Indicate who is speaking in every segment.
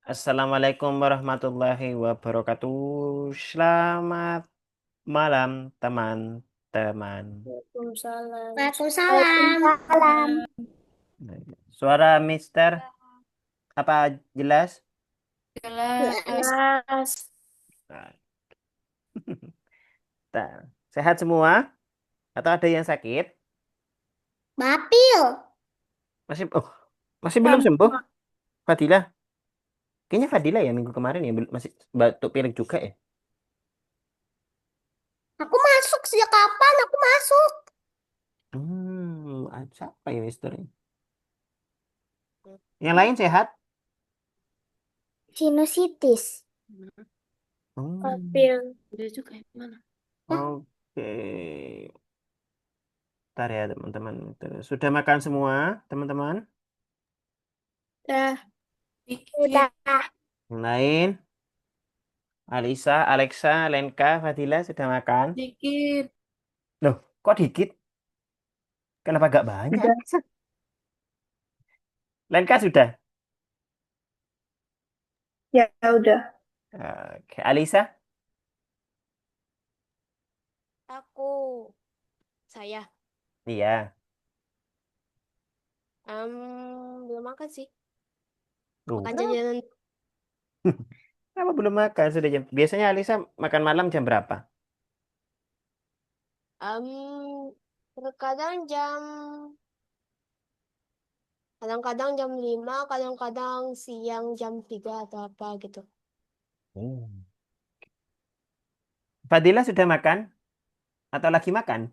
Speaker 1: Assalamualaikum warahmatullahi wabarakatuh. Selamat malam, teman-teman.
Speaker 2: Waalaikumsalam.
Speaker 3: Waalaikumsalam.
Speaker 2: Waalaikumsalam.
Speaker 1: Suara Mister apa jelas?
Speaker 3: Jelas.
Speaker 2: Jelas.
Speaker 1: Nah, sehat semua? Atau ada yang sakit?
Speaker 3: Bapil.
Speaker 1: Masih, masih belum sembuh,
Speaker 2: Sama.
Speaker 1: Fadila? Kayaknya Fadila ya minggu kemarin ya masih batuk pilek juga ya.
Speaker 3: Aku masuk sejak kapan? Aku masuk.
Speaker 1: Siapa ya Mister? Yang lain sehat?
Speaker 3: Sinusitis.
Speaker 1: Hmm,
Speaker 2: Kapil.
Speaker 3: Dia juga yang mana?
Speaker 1: oke. Bentar ya teman-teman. Sudah makan semua teman-teman?
Speaker 2: Dah.
Speaker 3: Udah.
Speaker 1: Yang lain? Alisa, Alexa, Lenka, Fadila sudah makan?
Speaker 2: Dikit.
Speaker 1: Loh, kok dikit? Kenapa gak banyak?
Speaker 2: Udah.
Speaker 1: Lenka sudah?
Speaker 2: Ya udah.
Speaker 1: Oke, Alisa?
Speaker 3: Aku. Saya.
Speaker 1: Iya.
Speaker 3: Belum makan sih.
Speaker 1: Tuh,
Speaker 3: Makan
Speaker 1: kenapa?
Speaker 3: jajanan.
Speaker 1: Kenapa belum makan? Sudah jam. Biasanya Alisa makan malam jam berapa?
Speaker 3: Terkadang kadang-kadang jam 5, kadang-kadang siang jam 3 atau apa gitu.
Speaker 1: Hmm. Fadila sudah makan? Atau lagi makan?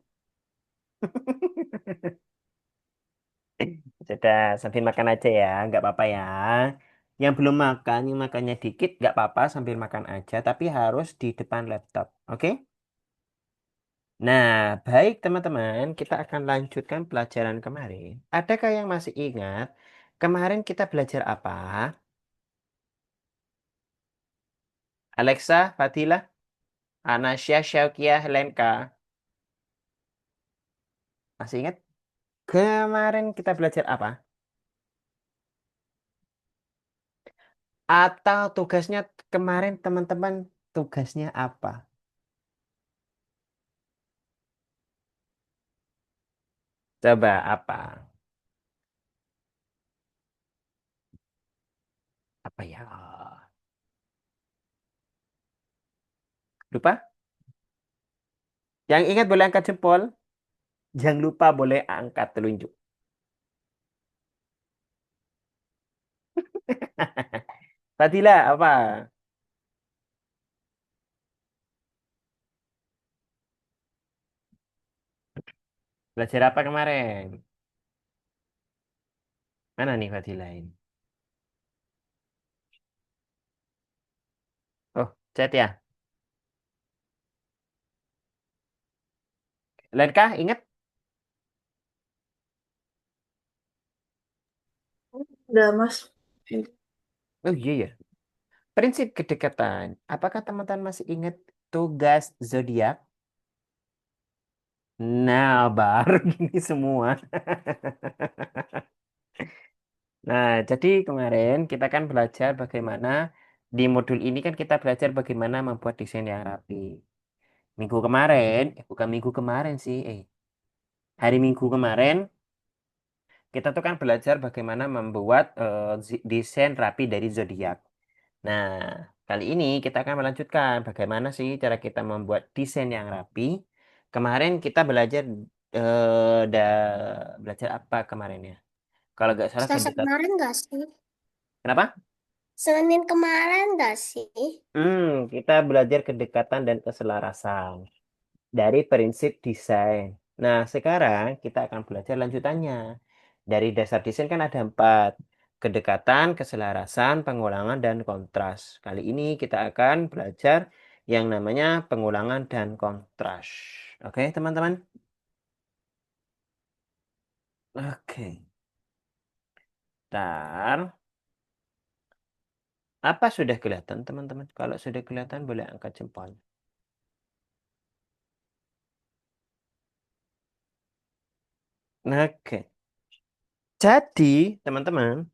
Speaker 1: Sudah, sambil makan aja ya, nggak apa-apa ya. Yang belum makan, yang makannya dikit, nggak apa-apa sambil makan aja, tapi harus di depan laptop, oke? Nah, baik teman-teman, kita akan lanjutkan pelajaran kemarin. Adakah yang masih ingat kemarin kita belajar apa? Alexa, Fadila, Anasya, Syaukiah, Lenka. Masih ingat? Kemarin kita belajar apa? Atau tugasnya kemarin teman-teman tugasnya apa? Coba apa? Apa ya? Lupa? Yang ingat boleh angkat jempol. Jangan lupa boleh angkat telunjuk. Fadila, apa? Belajar apa kemarin? Mana nih Fadila ini? Oh, chat ya. Lenka, ingat?
Speaker 2: Udah, Mas.
Speaker 1: Oh iya ya. Prinsip kedekatan. Apakah teman-teman masih ingat tugas zodiak? Nah, baru gini semua. Nah, jadi kemarin kita kan belajar bagaimana di modul ini kan kita belajar bagaimana membuat desain yang rapi. Minggu kemarin, bukan minggu kemarin sih, hari Minggu kemarin kita tuh kan belajar bagaimana membuat desain rapi dari zodiak. Nah, kali ini kita akan melanjutkan bagaimana sih cara kita membuat desain yang rapi. Kemarin kita belajar belajar apa kemarin ya? Kalau nggak salah
Speaker 3: Selasa
Speaker 1: kedekatan.
Speaker 3: kemarin nggak sih?
Speaker 1: Kenapa?
Speaker 3: Senin kemarin nggak sih?
Speaker 1: Kita belajar kedekatan dan keselarasan dari prinsip desain. Nah, sekarang kita akan belajar lanjutannya. Dari dasar desain kan ada 4. Kedekatan, keselarasan, pengulangan, dan kontras. Kali ini kita akan belajar yang namanya pengulangan dan kontras. Oke, teman-teman? Oke. Ntar, apa sudah kelihatan, teman-teman? Kalau sudah kelihatan, boleh angkat jempol. Oke. Jadi, teman-teman,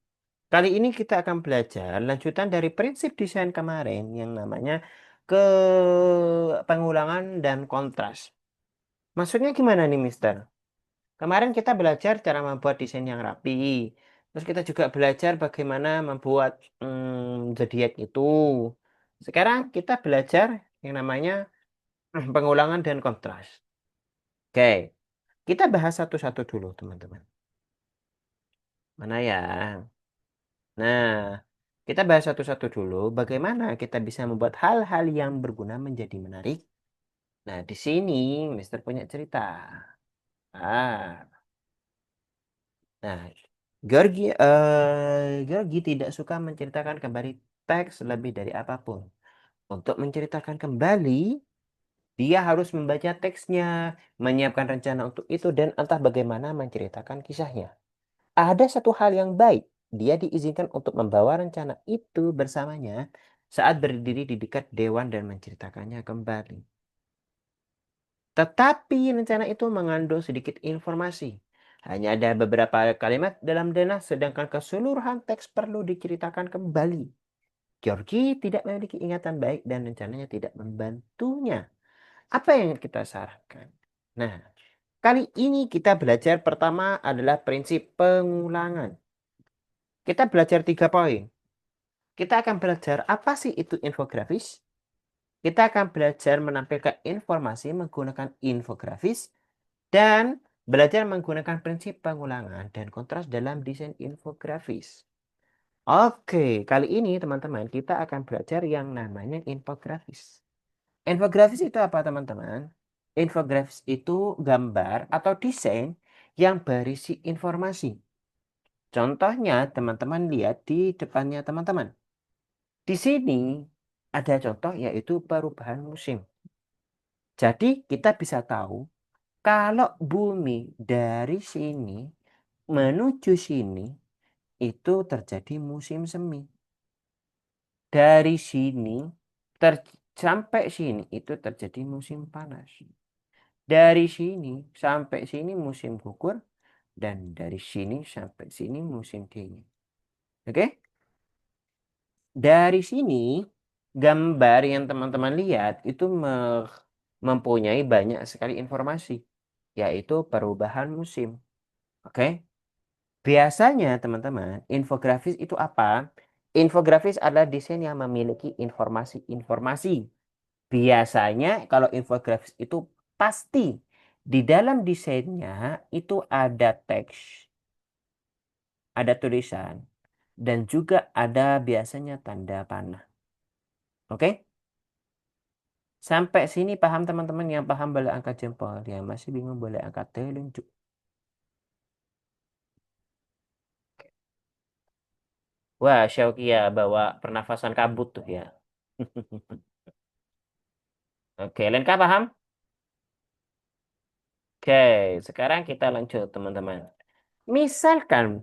Speaker 1: Kali ini kita akan belajar lanjutan dari prinsip desain kemarin yang namanya ke pengulangan dan kontras. Maksudnya gimana nih, Mister? Kemarin kita belajar cara membuat desain yang rapi. Terus kita juga belajar bagaimana membuat zodiak itu. Sekarang kita belajar yang namanya pengulangan dan kontras. Oke, kita bahas satu-satu dulu, teman-teman. Mana ya? Nah, kita bahas satu-satu dulu bagaimana kita bisa membuat hal-hal yang berguna menjadi menarik. Nah, di sini Mister punya cerita. Ah, nah, Georgie tidak suka menceritakan kembali teks lebih dari apapun. Untuk menceritakan kembali, dia harus membaca teksnya, menyiapkan rencana untuk itu, dan entah bagaimana menceritakan kisahnya. Ada satu hal yang baik. Dia diizinkan untuk membawa rencana itu bersamanya saat berdiri di dekat dewan dan menceritakannya kembali. Tetapi rencana itu mengandung sedikit informasi. Hanya ada beberapa kalimat dalam denah, sedangkan keseluruhan teks perlu diceritakan kembali. Georgie tidak memiliki ingatan baik dan rencananya tidak membantunya. Apa yang kita sarankan? Nah, kali ini kita belajar pertama adalah prinsip pengulangan. Kita belajar 3 poin. Kita akan belajar apa sih itu infografis. Kita akan belajar menampilkan informasi menggunakan infografis dan belajar menggunakan prinsip pengulangan dan kontras dalam desain infografis. Oke, kali ini teman-teman kita akan belajar yang namanya infografis. Infografis itu apa teman-teman? Infografis itu gambar atau desain yang berisi informasi. Contohnya teman-teman lihat di depannya teman-teman. Di sini ada contoh yaitu perubahan musim. Jadi kita bisa tahu kalau bumi dari sini menuju sini itu terjadi musim semi. Dari sini sampai sini itu terjadi musim panas. Dari sini sampai sini musim gugur dan dari sini sampai sini musim dingin. Oke? Dari sini gambar yang teman-teman lihat itu mempunyai banyak sekali informasi, yaitu perubahan musim. Oke? Biasanya teman-teman, infografis itu apa? Infografis adalah desain yang memiliki informasi-informasi. Biasanya kalau infografis itu pasti di dalam desainnya itu ada teks, ada tulisan, dan juga ada biasanya tanda panah. Oke? Sampai sini paham teman-teman, yang paham boleh angkat jempol, yang masih bingung boleh angkat telunjuk. Wah, Syaukia bawa pernafasan kabut tuh ya. Oke, Lenka paham? Oke, sekarang kita lanjut teman-teman. Misalkan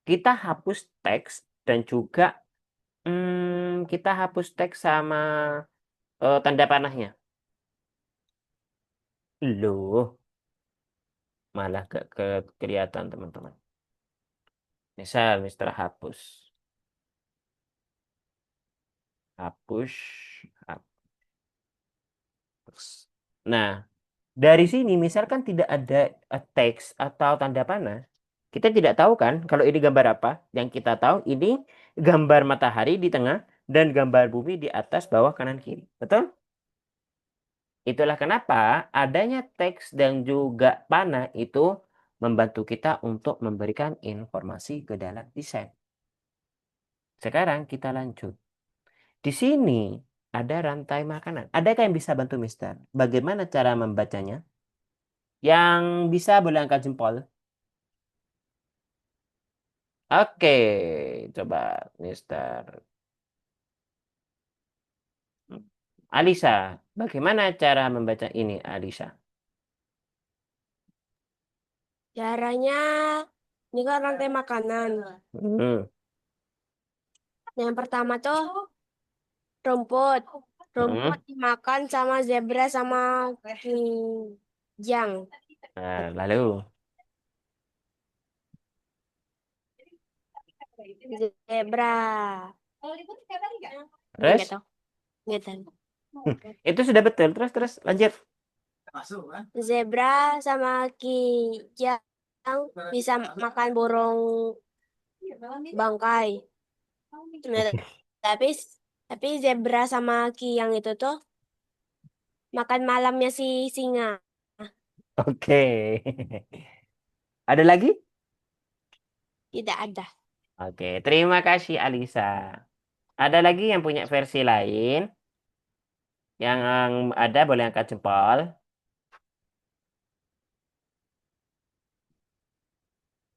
Speaker 1: kita hapus teks dan juga kita hapus teks sama tanda panahnya. Loh, malah gak kelihatan teman-teman. Misal, Mister hapus. Hapus. Hapus. Nah, dari sini misalkan tidak ada teks atau tanda panah, kita tidak tahu kan kalau ini gambar apa. Yang kita tahu ini gambar matahari di tengah dan gambar bumi di atas, bawah, kanan, kiri. Betul? Itulah kenapa adanya teks dan juga panah itu membantu kita untuk memberikan informasi ke dalam desain. Sekarang kita lanjut. Di sini ada rantai makanan. Adakah yang bisa bantu Mister? Bagaimana cara membacanya? Yang bisa boleh angkat jempol. Oke, coba Mister Alisa. Bagaimana cara membaca ini, Alisa?
Speaker 3: Caranya, ini kan rantai makanan.
Speaker 1: Hmm.
Speaker 3: Yang pertama tuh rumput. Rumput
Speaker 1: Hmm.
Speaker 3: dimakan sama zebra sama kijang.
Speaker 1: Nah, lalu.
Speaker 3: Zebra. Enggak
Speaker 1: Terus,
Speaker 3: tahu. Enggak tahu.
Speaker 1: itu sudah betul. Terus, terus, lanjut.
Speaker 3: Zebra sama kijang bisa makan burung bangkai. Nah, tapi tapi zebra sama kijang itu tuh makan malamnya si singa.
Speaker 1: Oke. Ada lagi?
Speaker 3: Tidak ada.
Speaker 1: Oke, terima kasih Alisa. Ada lagi yang punya versi lain? Yang ada boleh angkat jempol.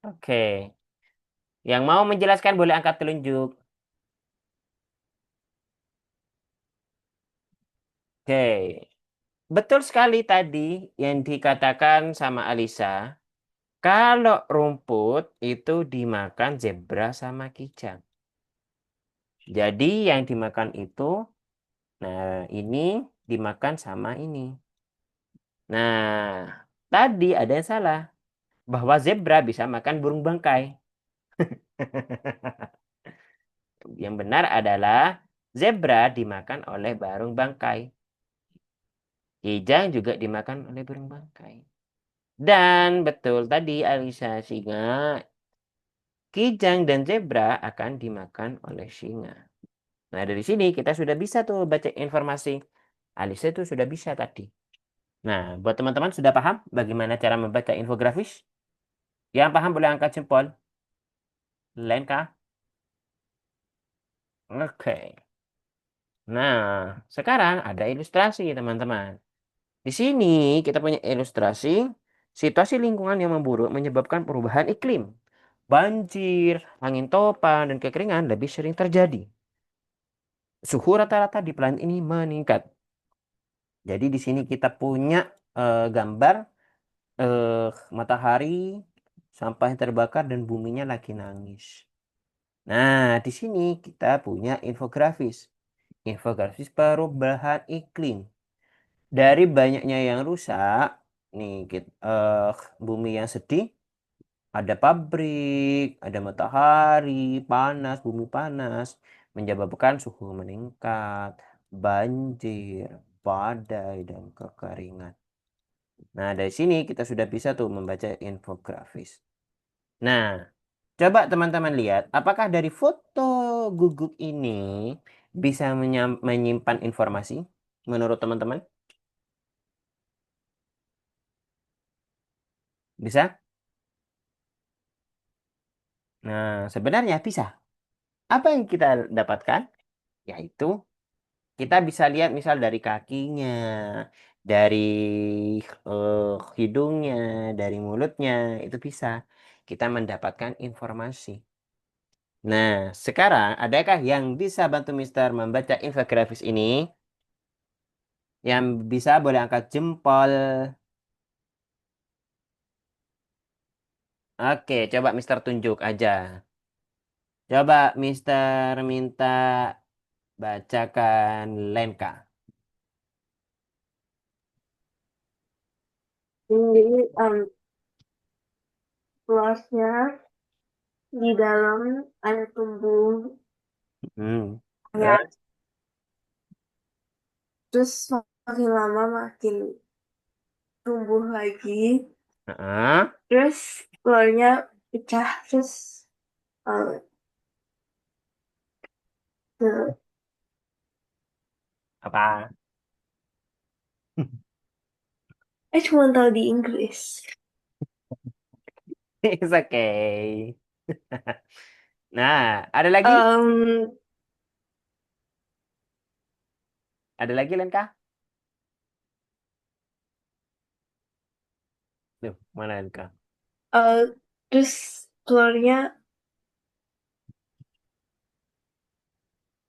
Speaker 1: Oke. Yang mau menjelaskan boleh angkat telunjuk. Oke. Betul sekali tadi yang dikatakan sama Alisa. Kalau rumput itu dimakan zebra sama kijang. Jadi yang dimakan itu, nah ini dimakan sama ini. Nah, tadi ada yang salah. Bahwa zebra bisa makan burung bangkai. Yang benar adalah zebra dimakan oleh burung bangkai. Kijang juga dimakan oleh burung bangkai. Dan betul tadi Alisa singa, kijang dan zebra akan dimakan oleh singa. Nah, dari sini kita sudah bisa tuh baca informasi. Alisa itu sudah bisa tadi. Nah, buat teman-teman sudah paham bagaimana cara membaca infografis? Yang paham boleh angkat jempol. Lenka? Oke. Nah, sekarang ada ilustrasi, teman-teman. Di sini kita punya ilustrasi situasi lingkungan yang memburuk menyebabkan perubahan iklim. Banjir, angin topan, dan kekeringan lebih sering terjadi. Suhu rata-rata di planet ini meningkat. Jadi di sini kita punya gambar eh, matahari, sampah yang terbakar, dan buminya lagi nangis. Nah, di sini kita punya infografis. Infografis perubahan iklim. Dari banyaknya yang rusak, nih bumi yang sedih, ada pabrik, ada matahari, panas, bumi panas, menyebabkan suhu meningkat, banjir, badai, dan kekeringan. Nah, dari sini kita sudah bisa tuh membaca infografis. Nah, coba teman-teman lihat, apakah dari foto guguk ini bisa menyimpan informasi menurut teman-teman? Bisa? Nah, sebenarnya bisa. Apa yang kita dapatkan? Yaitu kita bisa lihat misal dari kakinya, dari hidungnya, dari mulutnya, itu bisa kita mendapatkan informasi. Nah, sekarang adakah yang bisa bantu Mister membaca infografis ini? Yang bisa boleh angkat jempol. Oke, coba Mister tunjuk aja. Coba Mister minta bacakan Lenka.
Speaker 2: Jadi luasnya di dalam ada tumbuh
Speaker 1: Hmm.
Speaker 2: ya,
Speaker 1: Terus?
Speaker 2: terus makin lama makin tumbuh lagi,
Speaker 1: Heeh.
Speaker 2: terus telurnya pecah, terus eh, ke-
Speaker 1: Apa?
Speaker 2: cuma tahu di Inggris.
Speaker 1: It's okay. Nah, ada lagi?
Speaker 2: Em,
Speaker 1: Ada lagi, Lenka? Duh, mana Lenka?
Speaker 2: eh, terus telurnya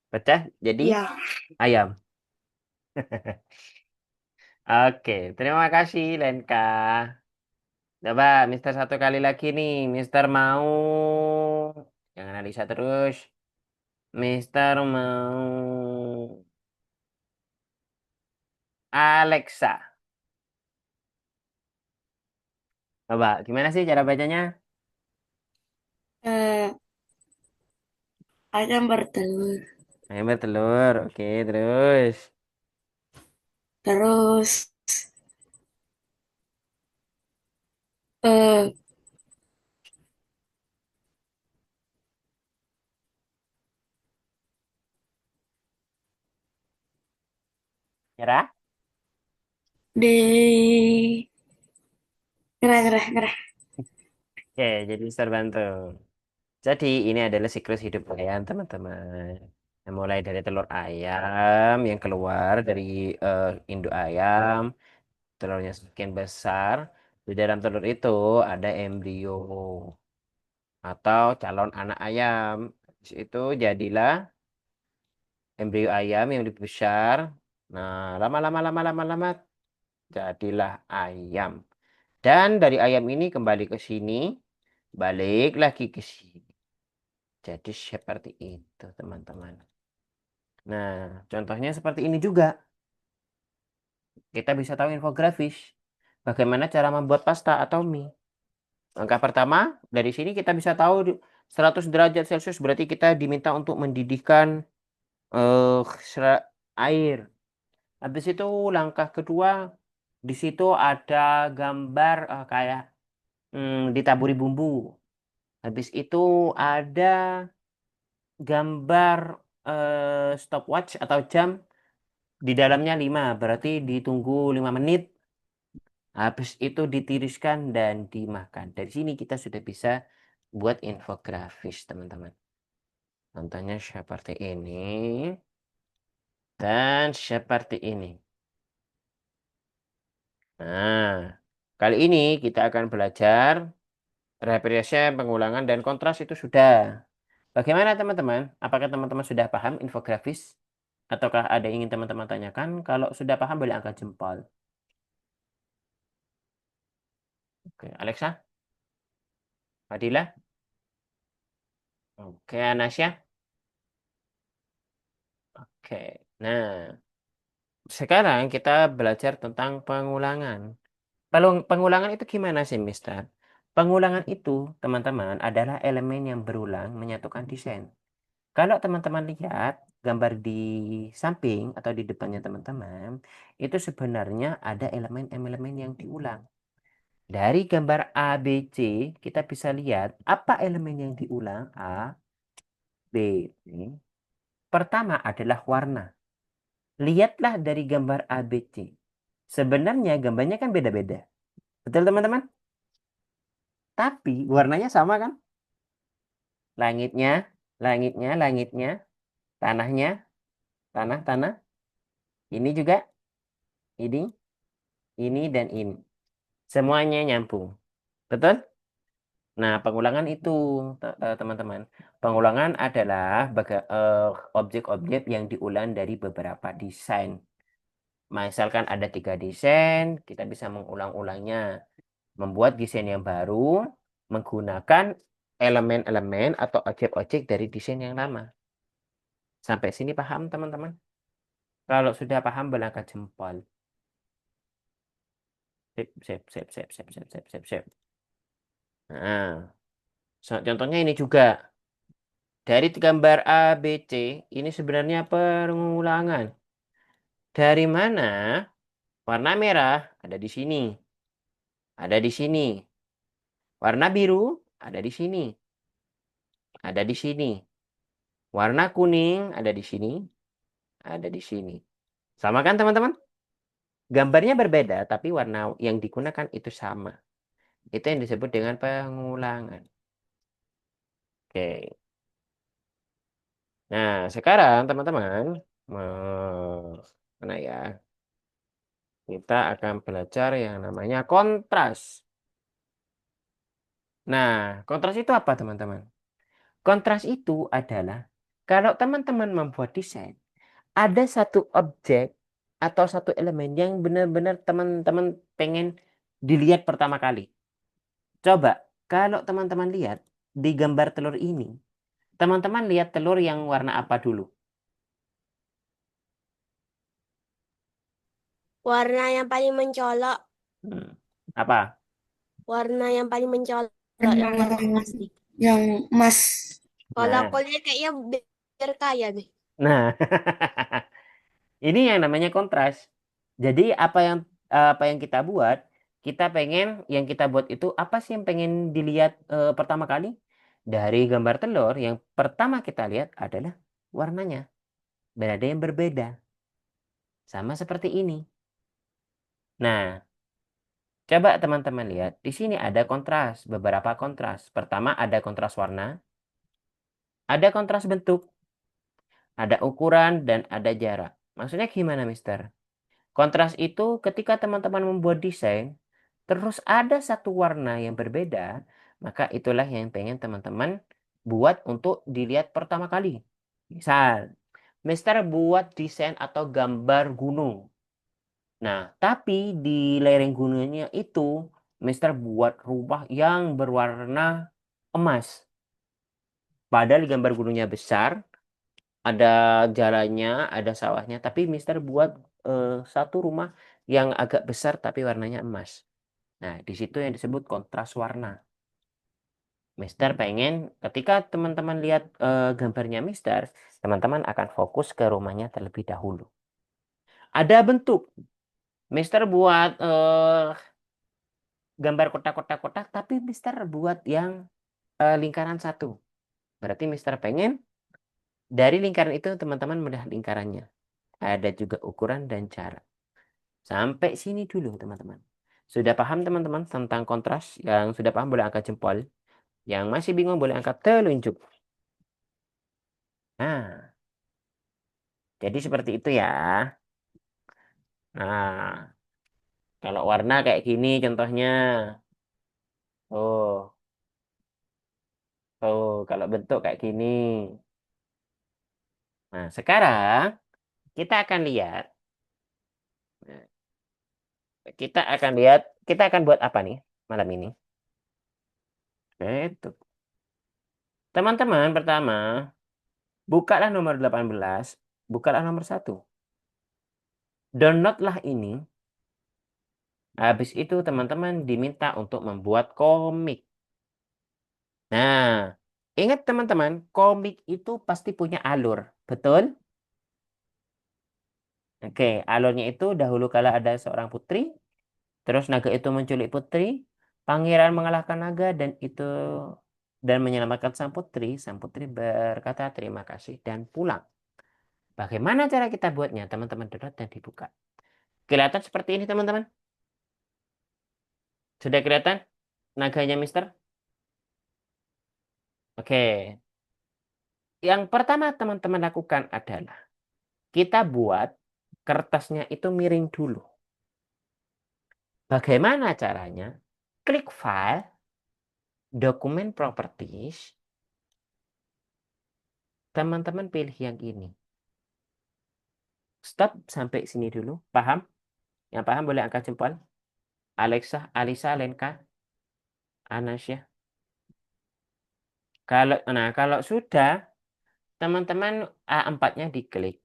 Speaker 1: Pecah jadi
Speaker 2: ya.
Speaker 1: ayam. Oke, terima kasih, Lenka. Coba, Mister satu kali lagi nih. Mister mau... Jangan Alisa terus. Mister mau... Alexa. Coba, gimana sih cara bacanya?
Speaker 3: Eh,
Speaker 2: Ayam bertelur.
Speaker 1: Ayam bertelur. Oke, terus.
Speaker 2: Terus eh
Speaker 1: Nyerah?
Speaker 2: di ngerah ngerah ngerah.
Speaker 1: Oke, jadi terbantu. Jadi ini adalah siklus hidup ayam, teman-teman. Yang mulai dari telur ayam yang keluar dari induk ayam, telurnya semakin besar. Di dalam telur itu ada embrio atau calon anak ayam. Habis itu jadilah embrio ayam yang lebih besar. Nah, lama-lama lama-lama jadilah ayam. Dan dari ayam ini kembali ke sini, balik lagi ke sini. Jadi seperti itu, teman-teman. Nah, contohnya seperti ini juga. Kita bisa tahu infografis. Bagaimana cara membuat pasta atau mie. Langkah pertama, dari sini kita bisa tahu 100 derajat Celcius berarti kita diminta untuk mendidihkan eh air. Habis itu langkah kedua, di situ ada gambar kayak ditaburi bumbu. Habis itu ada gambar stopwatch atau jam di dalamnya 5, berarti ditunggu 5 menit. Habis itu ditiriskan dan dimakan. Dari sini kita sudah bisa buat infografis, teman-teman. Contohnya seperti ini dan seperti ini. Nah, kali ini kita akan belajar represe, pengulangan, dan kontras itu sudah. Bagaimana teman-teman? Apakah teman-teman sudah paham infografis? Ataukah ada yang ingin teman-teman tanyakan? Kalau sudah paham, boleh angkat jempol. Oke, Alexa, Fadilah, oke, Anasya. Oke, nah sekarang kita belajar tentang pengulangan. Pengulangan itu gimana sih, Mister? Pengulangan itu, teman-teman, adalah elemen yang berulang menyatukan desain. Kalau teman-teman lihat gambar di samping atau di depannya teman-teman, itu sebenarnya ada elemen-elemen yang diulang. Dari gambar A, B, C, kita bisa lihat apa elemen yang diulang A, B, C. Pertama adalah warna. Lihatlah dari gambar A, B, C. Sebenarnya gambarnya kan beda-beda. Betul teman-teman? Tapi warnanya sama kan? Langitnya, langitnya, langitnya, tanahnya, tanah. Ini juga, ini dan ini. Semuanya nyambung. Betul? Nah, pengulangan itu, teman-teman. Pengulangan adalah objek-objek yang diulang dari beberapa desain. Misalkan ada 3 desain, kita bisa mengulang-ulangnya. Membuat desain yang baru menggunakan elemen-elemen atau objek-objek dari desain yang lama. Sampai sini paham, teman-teman? Kalau sudah paham, berangkat jempol. Sip, sip, sip, sip, sip, sip, sip, sip, sip. Nah, contohnya ini juga. Dari gambar A, B, C, ini sebenarnya pengulangan. Dari mana? Warna merah ada di sini. Ada di sini. Warna biru ada di sini. Ada di sini. Warna kuning ada di sini. Ada di sini. Sama kan teman-teman? Gambarnya berbeda, tapi warna yang digunakan itu sama. Itu yang disebut dengan pengulangan. Oke. Nah, sekarang teman-teman, mana ya? Kita akan belajar yang namanya kontras. Nah, kontras itu apa, teman-teman? Kontras itu adalah kalau teman-teman membuat desain, ada satu objek atau satu elemen yang benar-benar teman-teman pengen dilihat pertama kali. Coba, kalau teman-teman lihat di gambar telur ini, teman-teman lihat telur yang warna apa dulu?
Speaker 3: Warna yang paling mencolok,
Speaker 1: Hmm, Apa?
Speaker 3: warna yang paling mencolok, yang
Speaker 2: Warna
Speaker 3: warna emas nih.
Speaker 2: yang emas.
Speaker 3: Kalau aku
Speaker 1: Nah,
Speaker 3: lihat kayaknya biar kaya nih.
Speaker 1: nah, ini yang namanya kontras. Jadi apa yang kita buat, yang kita buat itu apa sih yang pengen dilihat pertama kali? Dari gambar telur, yang pertama kita lihat adalah warnanya. Berada yang berbeda. Sama seperti ini. Nah, coba teman-teman lihat. Di sini ada kontras, beberapa kontras. Pertama ada kontras warna, ada kontras bentuk, ada ukuran, dan ada jarak. Maksudnya gimana, Mister? Kontras itu ketika teman-teman membuat desain, terus ada satu warna yang berbeda, maka itulah yang pengen teman-teman buat untuk dilihat pertama kali. Misal, Mister buat desain atau gambar gunung. Nah, tapi di lereng gunungnya itu, Mister buat rumah yang berwarna emas. Padahal gambar gunungnya besar, ada jalannya, ada sawahnya, tapi Mister buat satu rumah yang agak besar tapi warnanya emas. Nah, di situ yang disebut kontras warna. Mister pengen ketika teman-teman lihat gambarnya Mister, teman-teman akan fokus ke rumahnya terlebih dahulu. Ada bentuk. Mister buat gambar kotak-kotak-kotak, tapi Mister buat yang lingkaran satu. Berarti Mister pengen dari lingkaran itu teman-teman melihat lingkarannya. Ada juga ukuran dan cara. Sampai sini dulu teman-teman. Sudah paham teman-teman tentang kontras? Yang sudah paham boleh angkat jempol. Yang masih bingung boleh angkat telunjuk. Nah, jadi seperti itu ya. Nah, kalau warna kayak gini contohnya. Oh, oh, kalau bentuk kayak gini. Nah, sekarang kita akan lihat. Nah, kita akan buat apa nih malam ini? Itu. Teman-teman, pertama, bukalah nomor 18, bukalah nomor 1. Downloadlah ini. Habis itu teman-teman diminta untuk membuat komik. Nah, ingat teman-teman, komik itu pasti punya alur. Betul? Oke, alurnya itu dahulu kala ada seorang putri, terus naga itu menculik putri, pangeran mengalahkan naga dan menyelamatkan sang putri berkata terima kasih dan pulang. Bagaimana cara kita buatnya? Teman-teman download dan dibuka. Kelihatan seperti ini teman-teman? Sudah kelihatan naganya Mister? Oke. Yang pertama teman-teman lakukan adalah kita buat kertasnya itu miring dulu. Bagaimana caranya? Klik file, dokumen properties, teman-teman pilih yang ini. Stop sampai sini dulu. Paham? Yang paham boleh angkat jempol. Alexa, Alisa, Lenka, Anasya. Kalau sudah, teman-teman A4-nya diklik.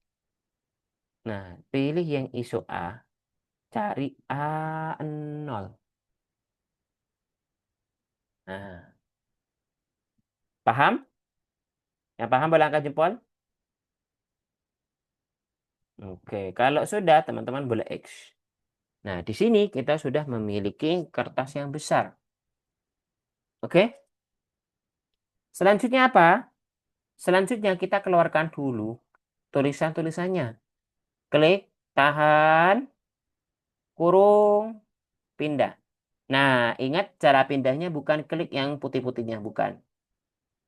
Speaker 1: Nah, pilih yang ISO A, cari A0. Nah, paham? Yang paham boleh angkat jempol. Oke, kalau sudah, teman-teman boleh X. Nah, di sini kita sudah memiliki kertas yang besar. Oke, selanjutnya apa? Selanjutnya kita keluarkan dulu tulisan-tulisannya. Klik, tahan, kurung, pindah. Nah, ingat cara pindahnya bukan klik yang putih-putihnya, bukan.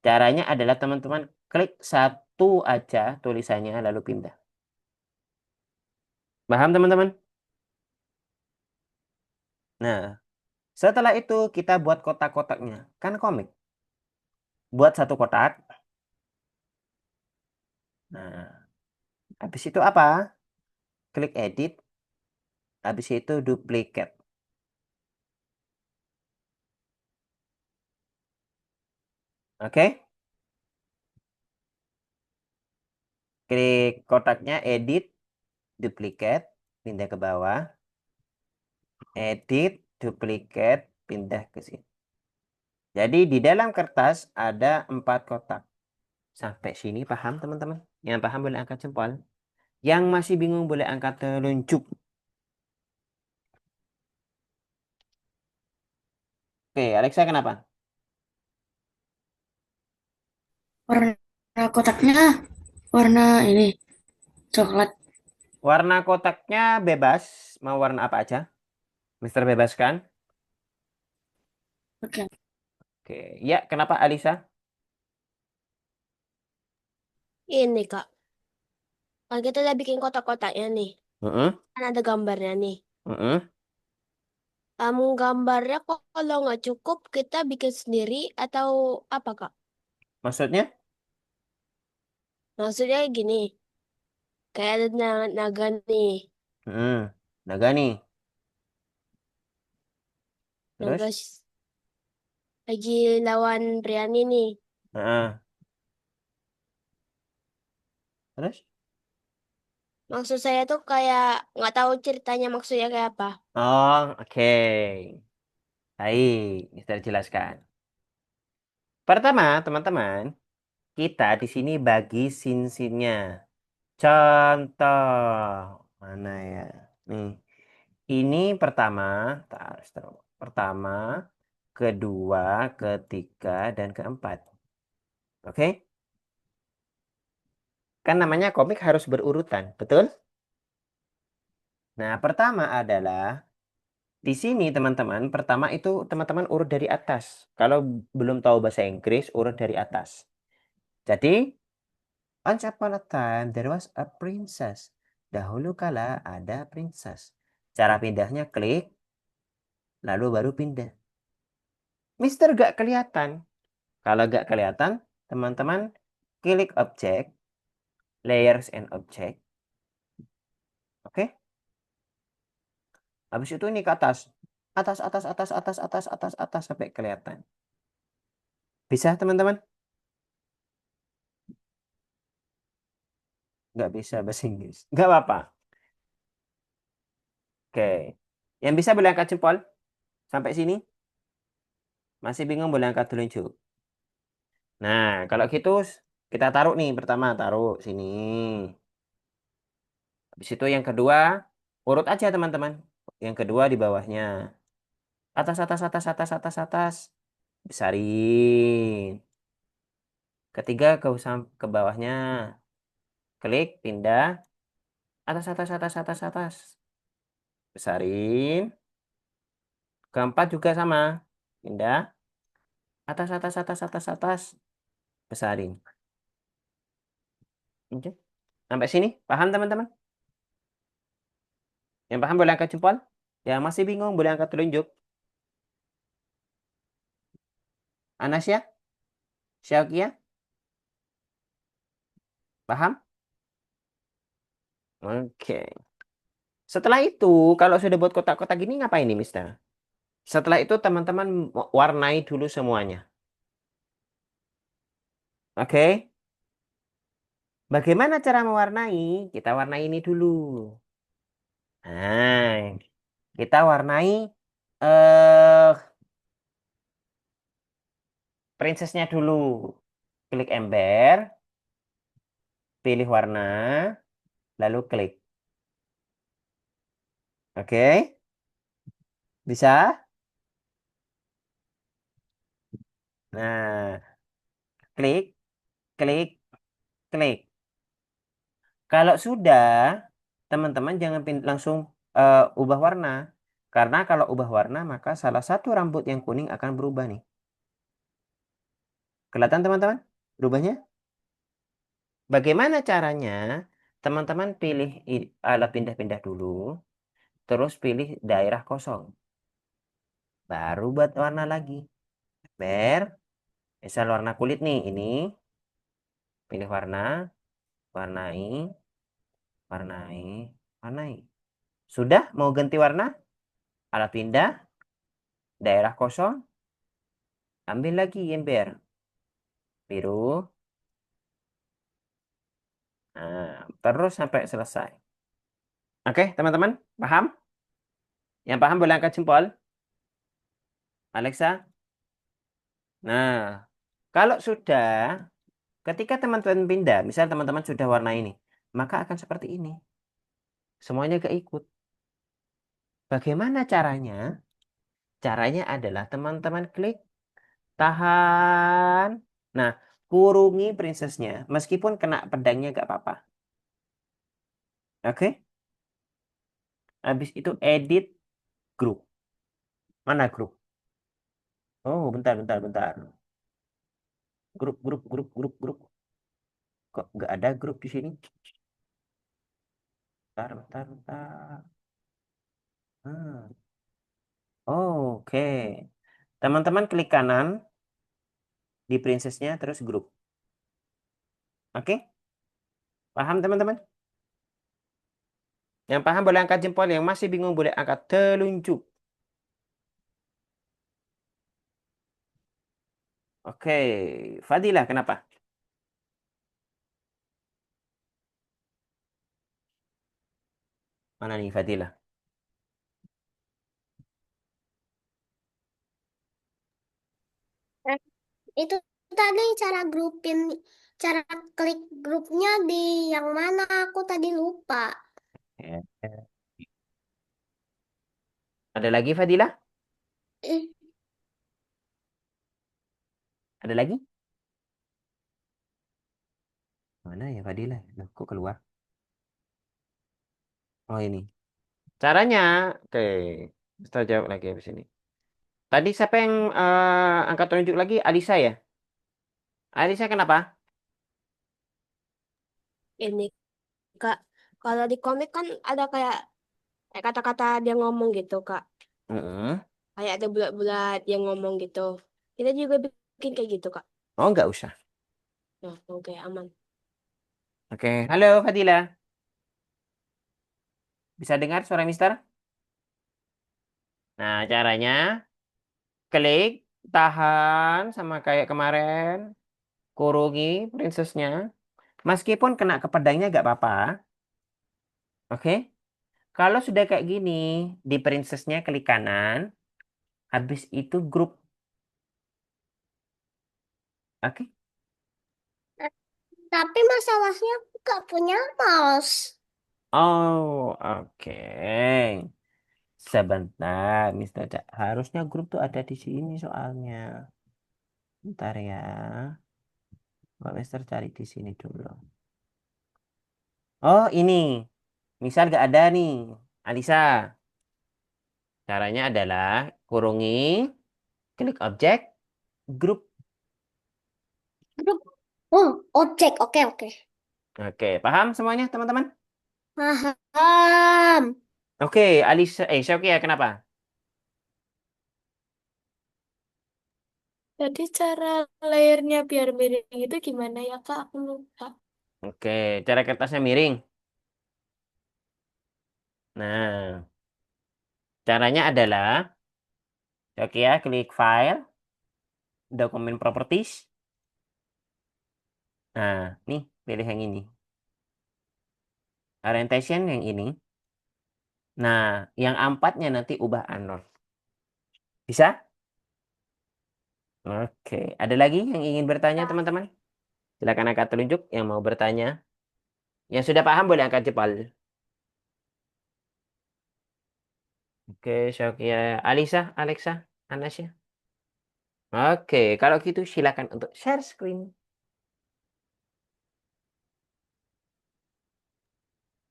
Speaker 1: Caranya adalah teman-teman klik satu aja tulisannya lalu pindah. Paham teman-teman? Nah, setelah itu kita buat kotak-kotaknya. Kan komik. Buat satu kotak. Nah, habis itu apa? Klik edit. Habis itu duplicate. Oke? Klik kotaknya, edit, duplicate, pindah ke bawah. Edit, duplicate, pindah ke sini. Jadi di dalam kertas ada 4 kotak. Sampai sini paham teman-teman? Yang paham boleh angkat jempol. Yang masih bingung boleh angkat telunjuk. Oke, Alexa kenapa?
Speaker 2: Warna kotaknya warna ini coklat.
Speaker 1: Warna kotaknya bebas. Mau warna apa aja? Mister bebaskan.
Speaker 2: Oke.
Speaker 1: Oke, ya kenapa Alisa?
Speaker 3: Ini, Kak. Kan kita udah bikin kotak-kotaknya nih.
Speaker 1: Heeh,
Speaker 3: Kan ada gambarnya nih.
Speaker 1: heeh.
Speaker 3: Gambarnya kok kalau nggak cukup kita bikin sendiri atau apa, Kak?
Speaker 1: Maksudnya?
Speaker 3: Maksudnya gini, kayak ada naga nih.
Speaker 1: Heeh. Naga nih.
Speaker 3: Naga
Speaker 1: Terus?
Speaker 3: lagi lawan Briani nih.
Speaker 1: Heeh. Terus?
Speaker 3: Maksud saya tuh kayak nggak tahu ceritanya maksudnya kayak apa.
Speaker 1: Oh, oke. Baik, Mister jelaskan. Pertama, teman-teman, kita di sini bagi sin-sinnya. Contoh. Mana ya? Nih. Ini pertama, taruh. Pertama, kedua, ketiga, dan keempat. Oke? Kan namanya komik harus berurutan, betul? Nah, pertama adalah di sini teman-teman, pertama itu teman-teman urut dari atas. Kalau belum tahu bahasa Inggris, urut dari atas. Jadi, once upon a time there was a princess. Dahulu kala ada princess. Cara pindahnya klik, lalu baru pindah. Mister gak kelihatan. Kalau gak kelihatan, teman-teman klik objek, layers and object. Oke? Habis itu ini ke atas. Atas, atas, atas, atas, atas, atas, atas, sampai kelihatan. Bisa teman-teman? Nggak bisa bahasa Inggris. Nggak apa-apa. Oke. Yang bisa boleh angkat jempol. Sampai sini. Masih bingung boleh angkat telunjuk. Nah, kalau gitu kita taruh nih. Pertama taruh sini. Habis itu yang kedua. Urut aja teman-teman. Yang kedua di bawahnya. Atas, atas, atas, atas, atas, atas. Besarin. Ketiga ke bawahnya. Klik, pindah. Atas, atas, atas, atas, atas. Besarin. Keempat juga sama. Pindah. Atas, atas, atas, atas, atas. Besarin. Oke. Sampai sini. Paham teman-teman? Yang paham boleh angkat jempol. Yang masih bingung boleh angkat telunjuk. Anasya? Syaukia? Paham? Oke. Setelah itu, kalau sudah buat kotak-kotak gini ngapain nih, Mister? Setelah itu teman-teman warnai dulu semuanya. Oke. Bagaimana cara mewarnai? Kita warnai ini dulu. Nah, kita warnai eh princessnya dulu. Klik ember, pilih warna, lalu klik. Oke, bisa? Nah, klik, klik, klik. Kalau sudah, teman-teman jangan langsung ubah warna. Karena kalau ubah warna, maka salah satu rambut yang kuning akan berubah nih. Kelihatan teman-teman? Berubahnya? Bagaimana caranya? Teman-teman pilih alat pindah-pindah dulu, terus pilih daerah kosong. Baru buat warna lagi. Ber, misal warna kulit nih, ini. Pilih warna, warnai, warnai, warnai. Sudah mau ganti warna? Alat pindah, daerah kosong, ambil lagi ember. Biru. Nah, terus sampai selesai. Oke, teman-teman, paham? Yang paham boleh angkat jempol. Alexa. Nah, kalau sudah, Ketika teman-teman pindah, misal teman-teman sudah warna ini, maka akan seperti ini. Semuanya keikut. Bagaimana caranya? Caranya adalah teman-teman klik, tahan. Nah, kurungi princessnya. Meskipun kena pedangnya gak apa-apa. Oke? Habis itu edit grup. Mana grup? Oh, bentar, bentar, bentar. Grup, grup, grup, grup, grup. Kok nggak ada grup di sini? Bentar, bentar, bentar. Hmm. Oke. Teman-teman klik kanan di princessnya terus grup. Oke? Paham teman-teman? Yang paham boleh angkat jempol, yang masih bingung boleh angkat telunjuk. Oke, Fadilah kenapa? Mana nih Fadilah?
Speaker 3: Eh, Itu tadi cara klik grupnya di yang mana aku tadi lupa.
Speaker 1: Eh, Ada lagi Fadilah?
Speaker 3: Eh,
Speaker 1: Ada lagi? Mana ya Fadilah? Loh, kok keluar? Oh ini. Caranya, oke. Kita jawab lagi habis ini. Tadi siapa yang angkat telunjuk lagi? Alisa ya? Alisa kenapa?
Speaker 3: Ini Kak, kalau di komik kan ada kayak kata-kata dia ngomong gitu Kak.
Speaker 1: Mm-mm.
Speaker 3: Kayak ada bulat-bulat yang ngomong gitu. Kita juga bikin kayak gitu Kak.
Speaker 1: Oh, nggak usah.
Speaker 3: Nah, oke aman.
Speaker 1: Oke, halo Fadila. Bisa dengar suara Mister? Nah, caranya klik, tahan sama kayak kemarin, kurungi princessnya. Meskipun kena ke pedangnya nggak apa-apa. Oke? Kalau sudah kayak gini, di princessnya klik kanan, habis itu grup. Oke?
Speaker 3: Tapi masalahnya aku gak punya mouse.
Speaker 1: Oh, oke. Sebentar, Mister. Harusnya grup tuh ada di sini soalnya. Bentar ya. Mbak Mister cari di sini dulu. Oh, ini. Misal gak ada nih. Alisa. Caranya adalah kurungi, klik objek, grup.
Speaker 3: Grup. Oh, objek. Oke, oke.
Speaker 1: Oke, paham semuanya teman-teman?
Speaker 3: Paham.
Speaker 1: Oke, Alisa, Syaukia, kenapa?
Speaker 3: Jadi cara layernya biar miring itu gimana ya Kak? Aku lupa.
Speaker 1: Oke, cara kertasnya miring. Nah, caranya adalah, Syaukia klik file, dokumen properties. Nah, nih, pilih yang ini. Orientation yang ini. Nah, yang empatnya nanti ubah Arnold. Bisa? Oke, ada lagi yang ingin bertanya teman-teman? Silakan angkat telunjuk yang mau bertanya. Yang sudah paham boleh angkat jempol. Oke, Syokia. Alisa, Alexa, Anasya. Oke, kalau gitu silakan untuk share screen.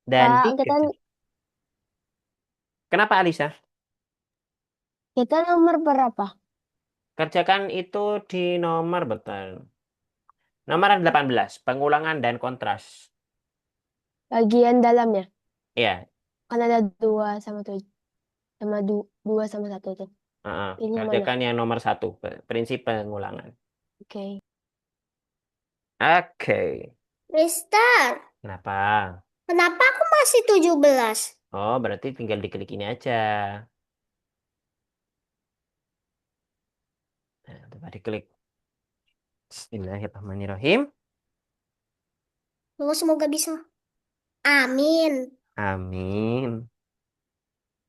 Speaker 1: Dan
Speaker 3: Kak,
Speaker 1: dikerjakan. Kenapa Alisa?
Speaker 3: kita nomor berapa?
Speaker 1: Kerjakan itu di nomor betul. Nomor 18, pengulangan dan kontras.
Speaker 3: Bagian dalamnya.
Speaker 1: Ya,
Speaker 3: Kan ada dua sama tujuh. Dua sama satu tuh. Pilih yang mana?
Speaker 1: kerjakan yang nomor satu, prinsip pengulangan.
Speaker 3: Oke.
Speaker 1: Oke,
Speaker 3: Mister,
Speaker 1: kenapa?
Speaker 3: kenapa aku masih 17?
Speaker 1: Oh, berarti tinggal diklik ini aja. Nah, coba diklik. Bismillahirrahmanirrahim.
Speaker 3: Lu semoga bisa. Amin.
Speaker 1: Amin.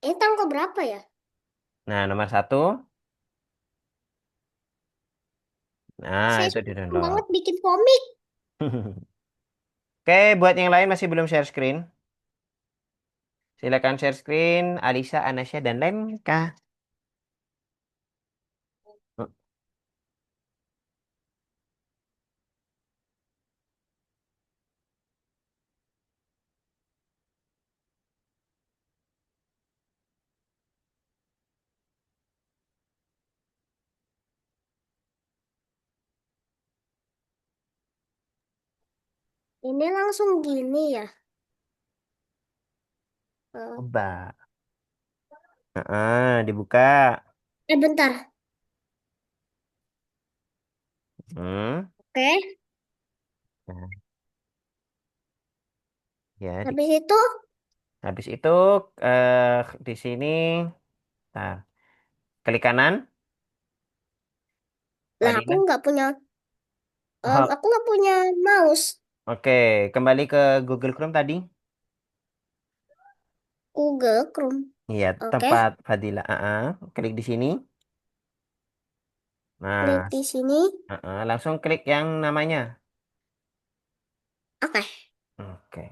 Speaker 3: Ini tanggal berapa ya?
Speaker 1: Nah, nomor satu. Nah,
Speaker 3: Saya
Speaker 1: itu
Speaker 3: suka
Speaker 1: di-download.
Speaker 3: banget bikin komik.
Speaker 1: Oke, buat yang lain masih belum share screen. Silakan share screen, Alisa, Anasya, dan Lenka.
Speaker 3: Ini langsung gini ya. Eh,
Speaker 1: Coba. Dibuka.
Speaker 3: bentar.
Speaker 1: Hmm.
Speaker 3: Oke.
Speaker 1: Nah, ya,
Speaker 3: Habis itu,
Speaker 1: habis itu di sini, nah, klik kanan,
Speaker 3: lah aku
Speaker 1: Fadila.
Speaker 3: nggak punya,
Speaker 1: Oh,
Speaker 3: aku nggak punya mouse.
Speaker 1: oke, kembali ke Google Chrome tadi.
Speaker 3: Google Chrome.
Speaker 1: Iya,
Speaker 3: Oke.
Speaker 1: tempat Fadila. Klik di sini.
Speaker 3: Klik
Speaker 1: Nah,
Speaker 3: di sini.
Speaker 1: langsung klik yang namanya.
Speaker 3: Oke.
Speaker 1: Oke,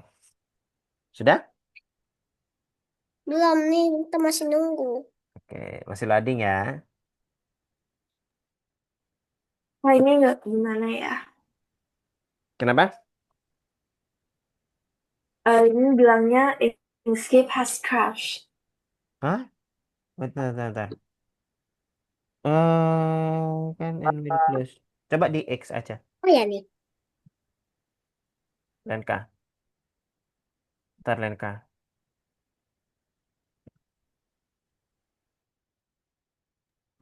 Speaker 1: sudah?
Speaker 3: Belum nih, kita masih nunggu.
Speaker 1: Oke, masih loading ya.
Speaker 3: Wah, ini nggak gimana ya?
Speaker 1: Kenapa?
Speaker 3: Ini bilangnya Inkscape has crashed.
Speaker 1: Hah? Bentar, bentar, bentar. Kan and will close. Coba di X aja,
Speaker 3: Oh ya nih.
Speaker 1: Lenka. Ntar Lenka.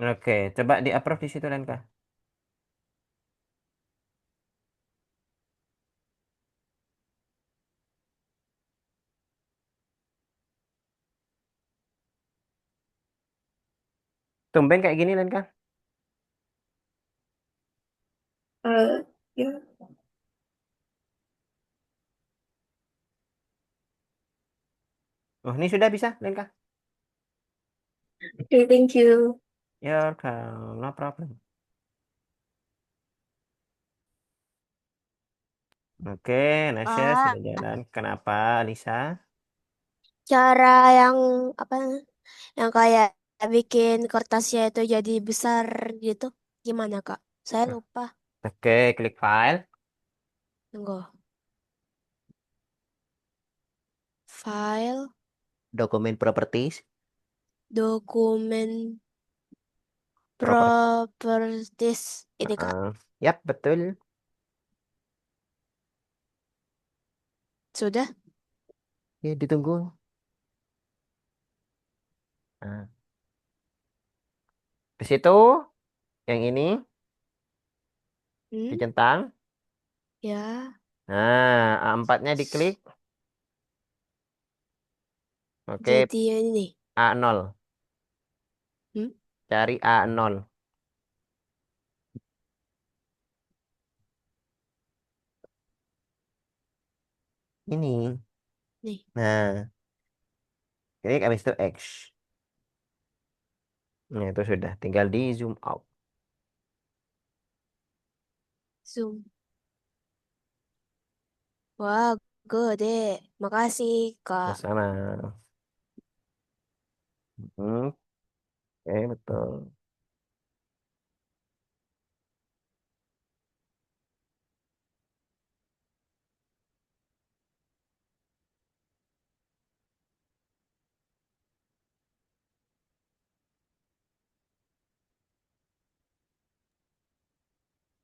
Speaker 1: Oke, coba di approve di situ Lenka. Tumben kayak gini Lenka.
Speaker 3: Ya.
Speaker 1: Oh, ini sudah bisa Lenka.
Speaker 3: Okay, thank you.
Speaker 1: You're welcome, no problem. Oke, Nasya
Speaker 3: Pak,
Speaker 1: sudah jalan. Kenapa, Lisa?
Speaker 3: cara yang apa? Yang kayak bikin kertasnya itu jadi besar gitu. Gimana, Kak? Saya lupa.
Speaker 1: Oke, klik file,
Speaker 3: Tunggu. File,
Speaker 1: dokumen properties,
Speaker 3: dokumen,
Speaker 1: properti.
Speaker 3: properties. Ini, Kak.
Speaker 1: Yap, betul.
Speaker 3: Sudah?
Speaker 1: Ya, ditunggu. Nah, di situ yang ini
Speaker 3: Hmm?
Speaker 1: dicentang.
Speaker 3: Ya.
Speaker 1: Nah, A4-nya diklik. Oke,
Speaker 3: Jadi ini.
Speaker 1: A0.
Speaker 3: Hmm?
Speaker 1: Cari A0. Ini.
Speaker 3: Nih.
Speaker 1: Nah, klik habis itu X. Nah, itu sudah. Tinggal di zoom out.
Speaker 3: Zoom. Wah, gede. Makasih, Kak.
Speaker 1: Sama. Oke, betul.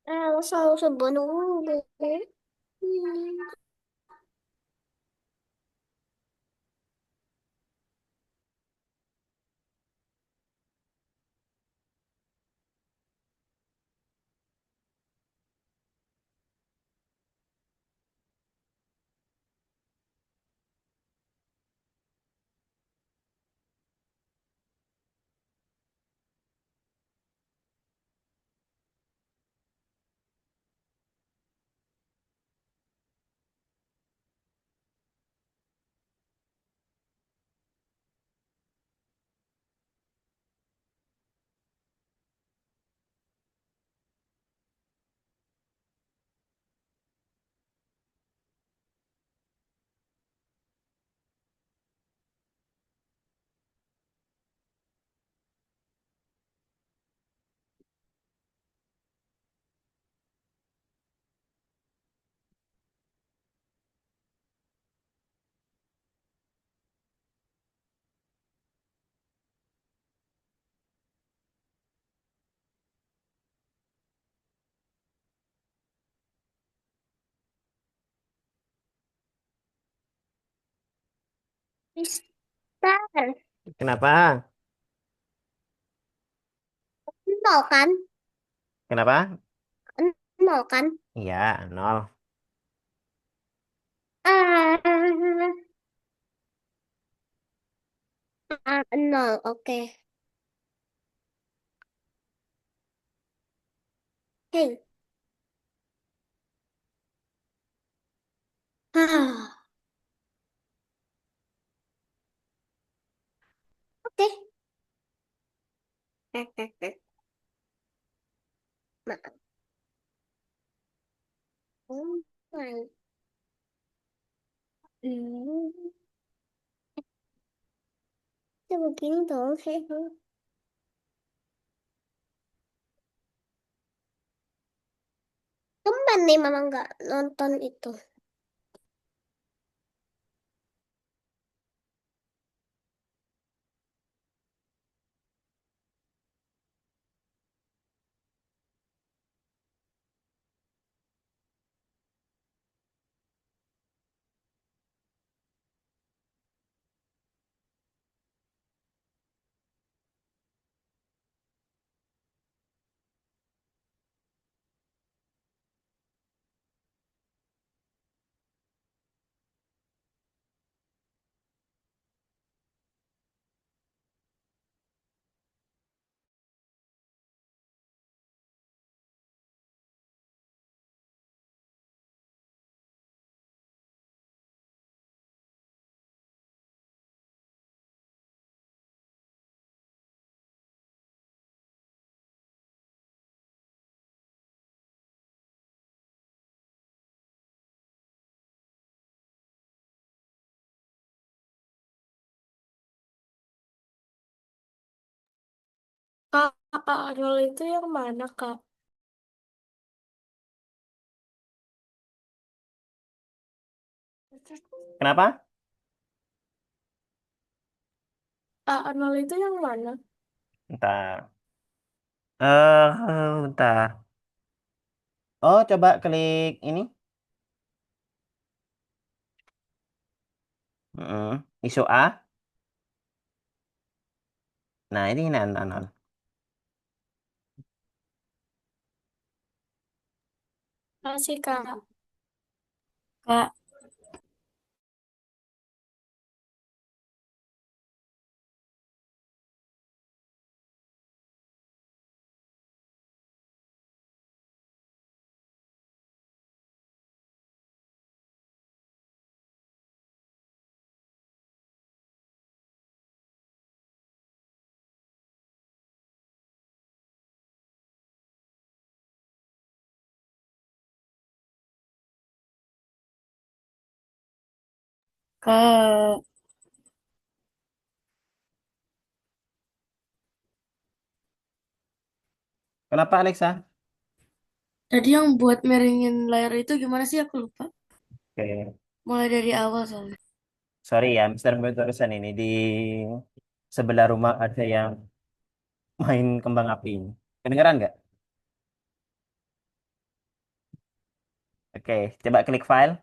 Speaker 3: Elsa sebenarnya. Mister,
Speaker 1: Kenapa?
Speaker 3: nol kan?
Speaker 1: Kenapa?
Speaker 3: Nol kan?
Speaker 1: Iya, nol.
Speaker 3: Ah, nol, oke. Hey. Ah, oke. Maaf. Oh my. Hmm. Ya begini dong, saya. Tumben nih mama nggak nonton itu. Kak, Arnold itu yang mana, Kak?
Speaker 1: Kenapa?
Speaker 3: Kak Arnold itu yang mana?
Speaker 1: Bentar. Bentar. Oh, coba klik ini. Isu A. Nah, ini non, non, non.
Speaker 3: Kasih, Kak.
Speaker 2: Kak, Kak,
Speaker 1: Kenapa, Alexa?
Speaker 2: tadi yang buat miringin layar itu gimana sih? Aku lupa.
Speaker 1: Oke.
Speaker 2: Mulai dari awal soalnya.
Speaker 1: Sorry ya, Mister Barusan ini di sebelah rumah ada yang main kembang api. Kedengeran nggak? Oke, coba klik file,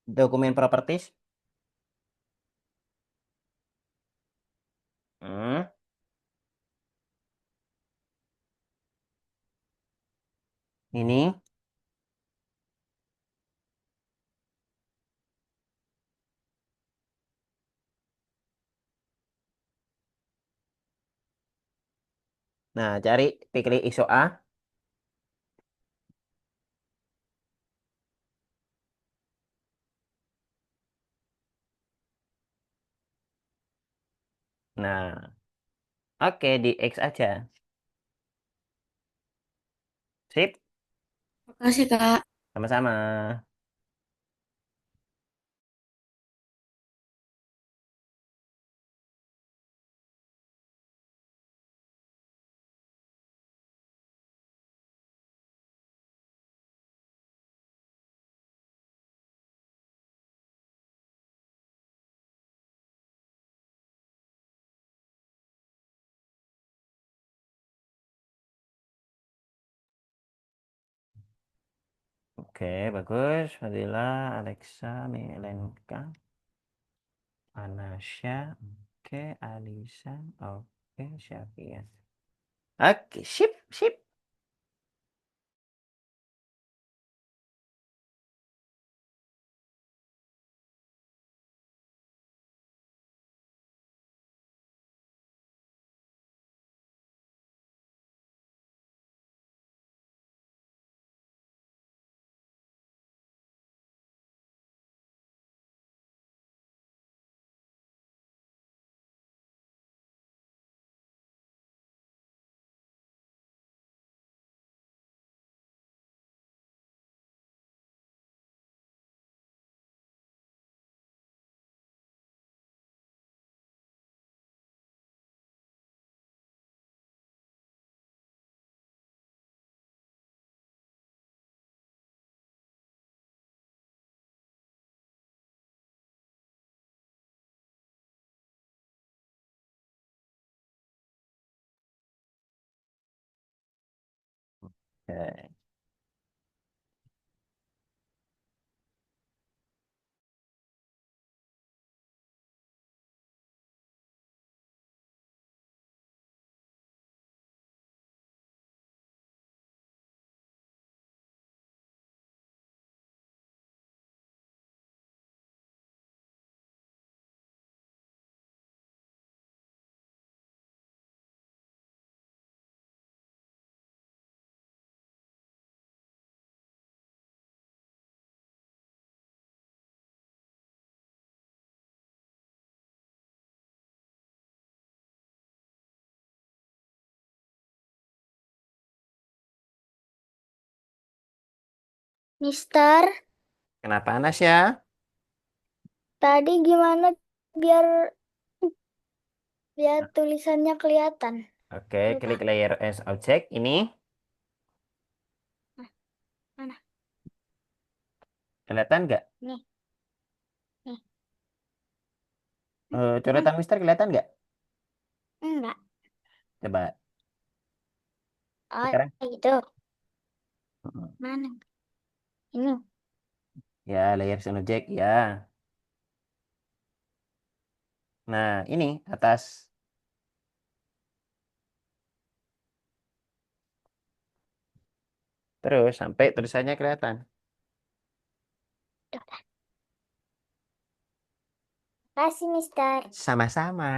Speaker 1: dokumen properties. Hmm. Ini. Nah, cari, klik ISO A. Nah, oke, di X aja. Sip,
Speaker 2: Makasih, Kak.
Speaker 1: sama-sama. Oke, bagus. Fadila, Alexa, Melenka, Anasya. Oke, Alisa. Oke, Syafian. Oke, sip, sip. Oke.
Speaker 4: Mister,
Speaker 1: Kenapa Anasya?
Speaker 4: tadi gimana biar biar tulisannya kelihatan?
Speaker 1: Oke,
Speaker 4: Lupa.
Speaker 1: klik layer as object. Ini
Speaker 4: Nah, mana?
Speaker 1: kelihatan nggak?
Speaker 4: Nih, nih. Hmm,
Speaker 1: Coretan Mister kelihatan nggak?
Speaker 4: enggak.
Speaker 1: Coba
Speaker 4: Oh,
Speaker 1: sekarang.
Speaker 4: itu.
Speaker 1: Mm.
Speaker 4: Mana? Ini.
Speaker 1: Ya, layer as object. Ya. Nah, ini atas. Terus sampai tulisannya kelihatan.
Speaker 4: Tuh. Kasih, Mister.
Speaker 1: Sama-sama.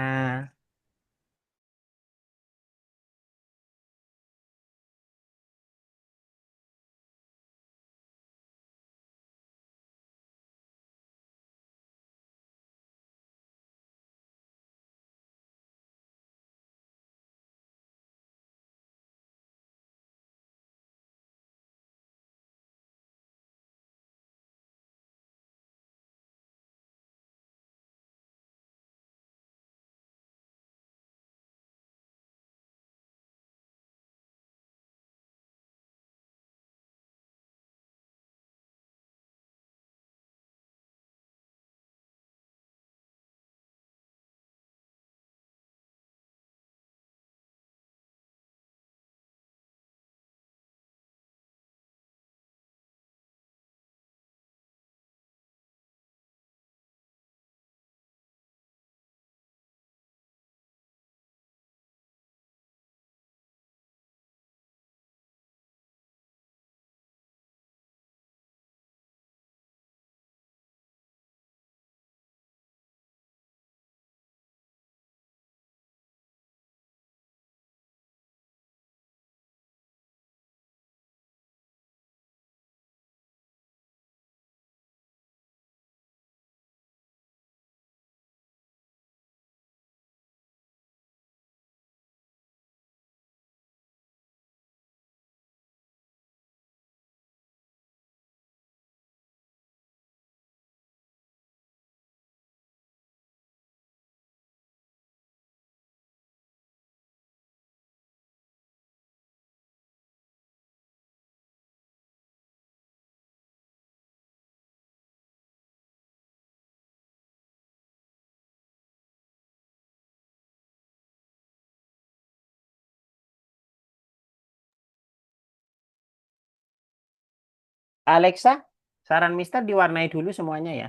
Speaker 1: Alexa, saran Mister diwarnai dulu semuanya ya.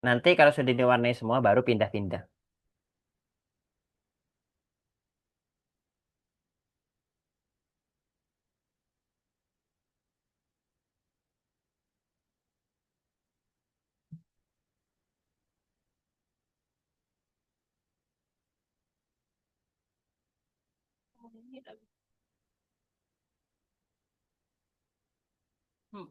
Speaker 1: Nanti kalau sudah diwarnai semua baru pindah-pindah. Hmm.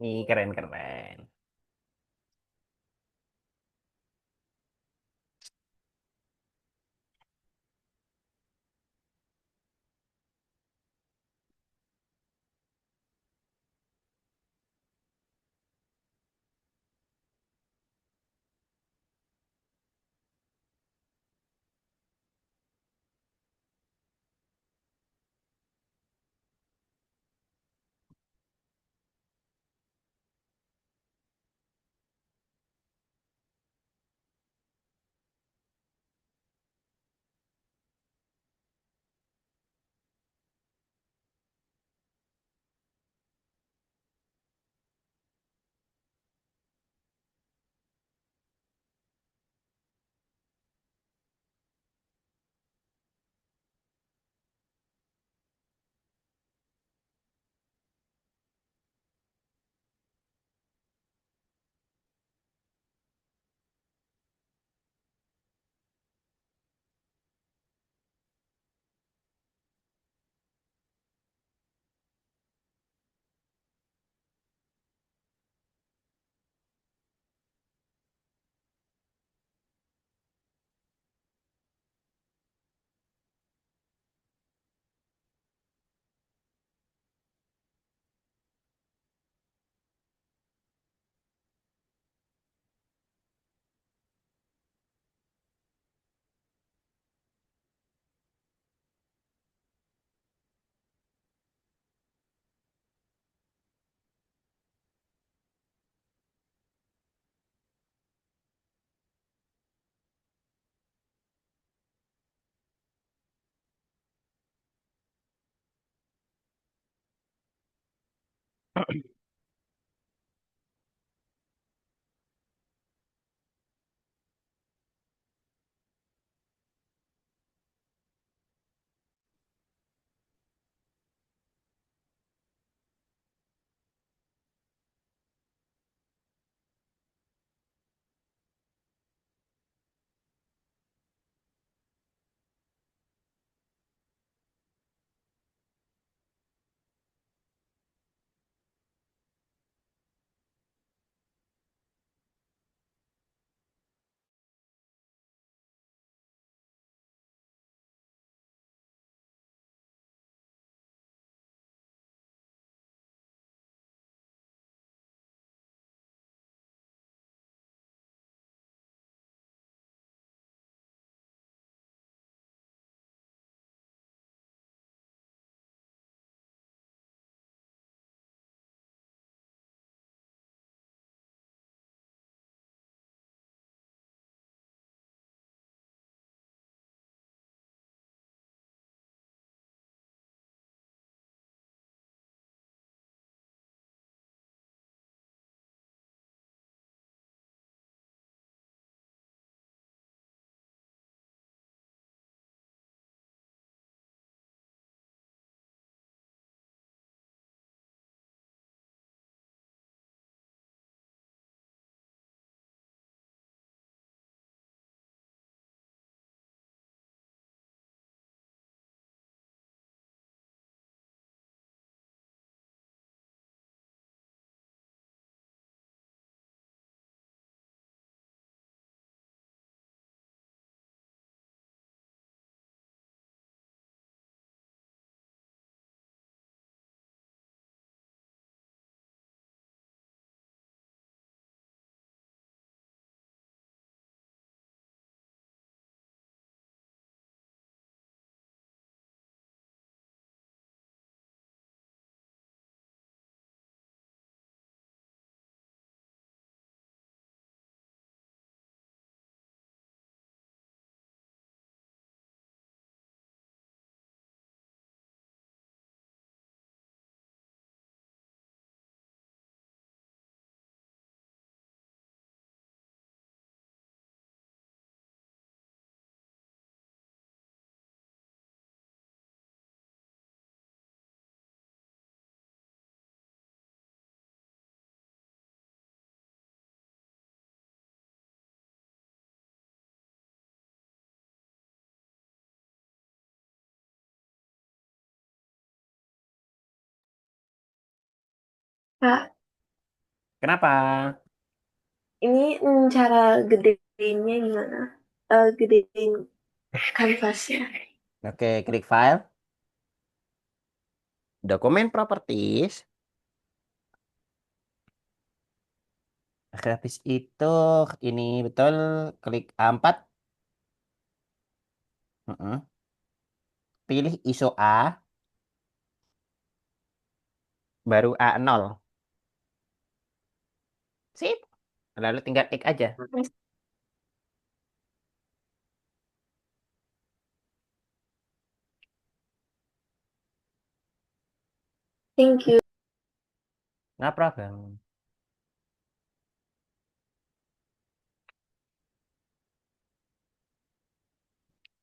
Speaker 1: Ih, keren-keren.
Speaker 2: Kak,
Speaker 1: Kenapa?
Speaker 2: ini cara gedeinnya gimana? Gedein kanvasnya.
Speaker 1: Oke, klik file, dokumen properties. Habis itu ini betul, klik A4. Mm-mm. Pilih ISO A, baru A0. Sip. Lalu tinggal X aja.
Speaker 2: Thank you.
Speaker 1: No problem.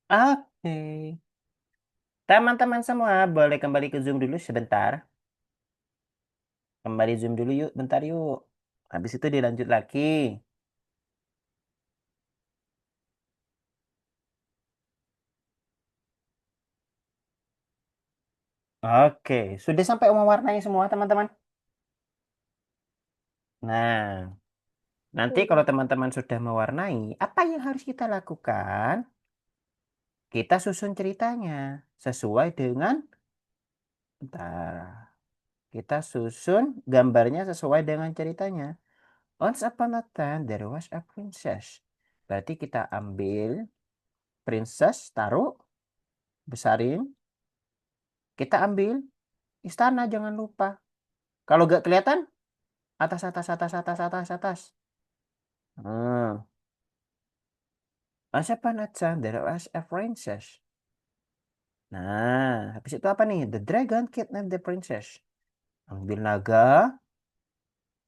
Speaker 1: Oke. Teman-teman semua boleh kembali ke Zoom dulu sebentar. Kembali Zoom dulu yuk, bentar yuk. Habis itu dilanjut lagi. Oke, sudah sampai mewarnai semua teman-teman. Nah, nanti kalau teman-teman sudah mewarnai, apa yang harus kita lakukan? Kita susun ceritanya sesuai dengan, bentar, kita susun gambarnya sesuai dengan ceritanya. Once upon a time, there was a princess. Berarti kita ambil princess, taruh, besarin. Kita ambil istana, jangan lupa. Kalau nggak kelihatan, atas, atas, atas, atas, atas, atas. Hmm. Once upon a time, there was a princess. Nah, habis itu apa nih? The dragon kidnapped the princess. Ambil naga,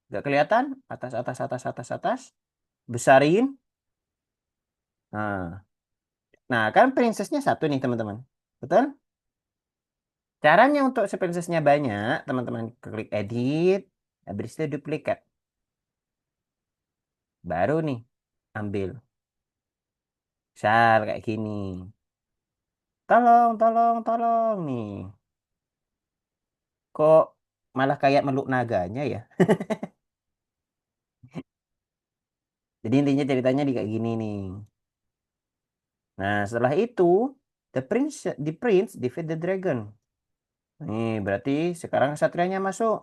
Speaker 1: nggak kelihatan, atas, atas, atas, atas, atas. Besarin. Nah, nah kan princessnya satu nih teman-teman. Betul? Caranya untuk si princessnya banyak, teman-teman klik edit, habis itu duplikat. Baru nih, ambil. Misal kayak gini. Tolong, tolong, tolong nih. Kok malah kayak meluk naganya ya? Jadi intinya ceritanya di kayak gini nih. Nah, setelah itu, the prince defeat the dragon. Nih, berarti sekarang kesatrianya masuk.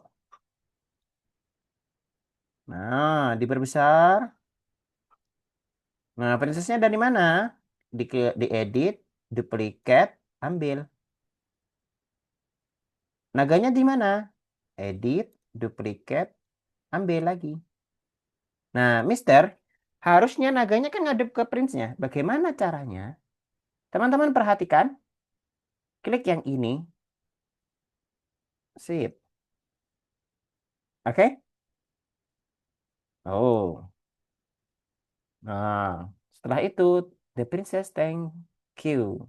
Speaker 1: Nah, diperbesar. Nah, princessnya dari mana? Diedit, duplikat, ambil. Naganya di mana? Edit, duplikat, ambil lagi. Nah, Mister, harusnya naganya kan ngadep ke prince-nya. Bagaimana caranya? Teman-teman perhatikan, klik yang ini. Sip. Oke? Oh. Nah, setelah itu, the princess thank you.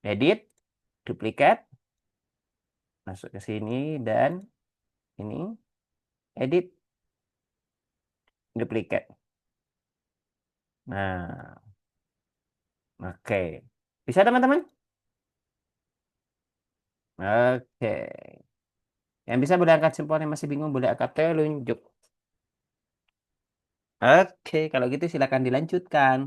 Speaker 1: Edit, duplikat, masuk ke sini, dan ini, edit, duplikat. Nah, oke. Bisa teman-teman? Oke. Yang bisa boleh angkat jempol, yang masih bingung boleh angkat telunjuk. Oke, kalau gitu silakan dilanjutkan.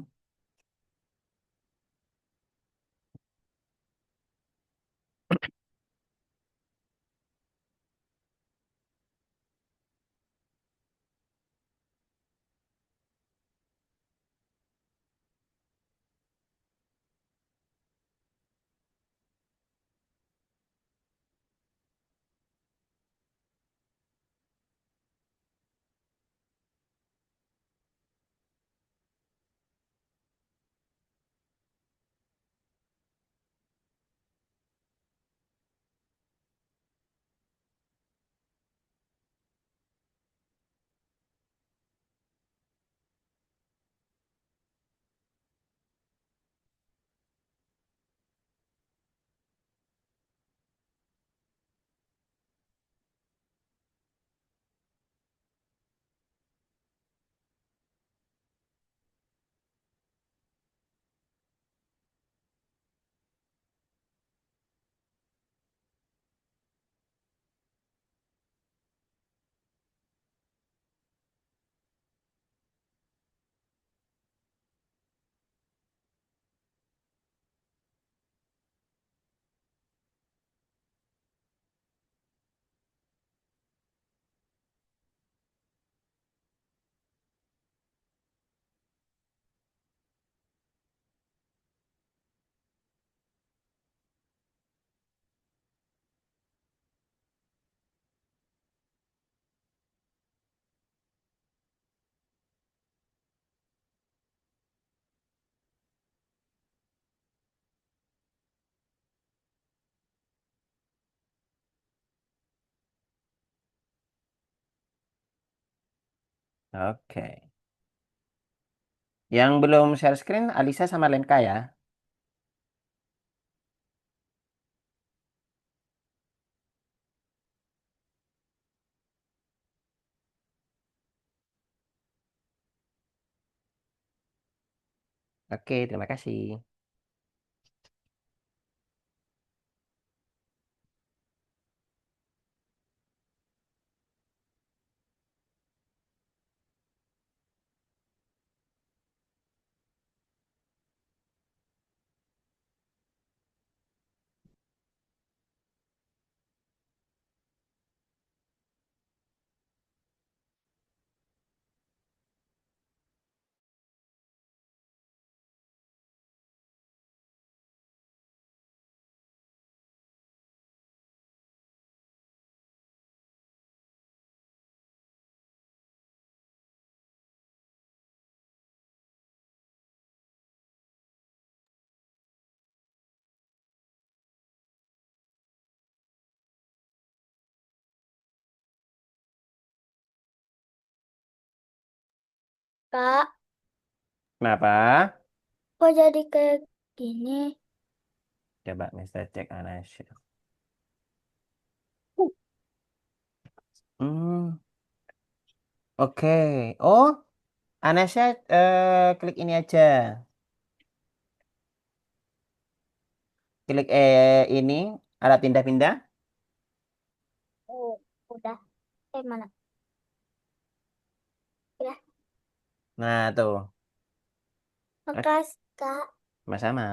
Speaker 1: Oke. Yang belum share screen, Alisa sama Lenka ya. Oke, terima kasih.
Speaker 4: Kak,
Speaker 1: Kenapa?
Speaker 4: kok jadi kayak gini?
Speaker 1: Coba Mister cek Anasya. Hmm, oke. Oh, Anasya klik ini aja. Klik ini alat pindah-pindah.
Speaker 4: Oh, udah. Mana? Udah.
Speaker 1: Nah, tuh. Eh,
Speaker 4: Makasih, Kak.
Speaker 1: sama-sama.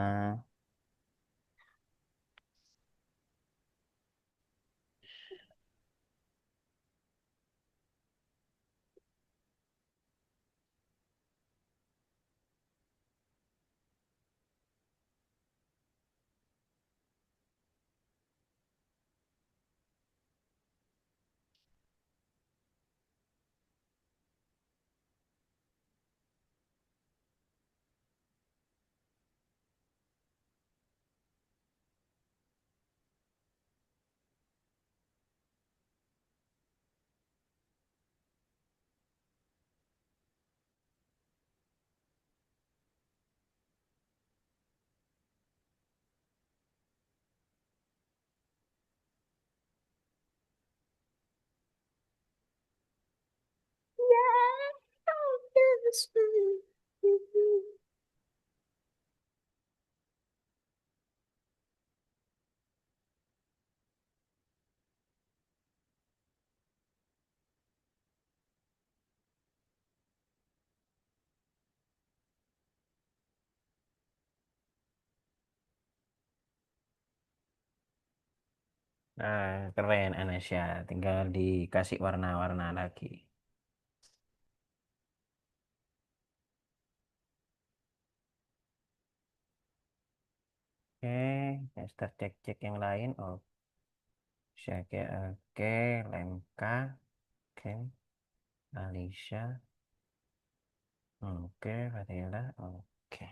Speaker 1: Nah, keren Anasya. Tinggal dikasih warna-warna lagi. Oke, Mister cek-cek yang lain. Oh, oke, oke, Lenka, oke, Alisha, oke, Fadila, oke.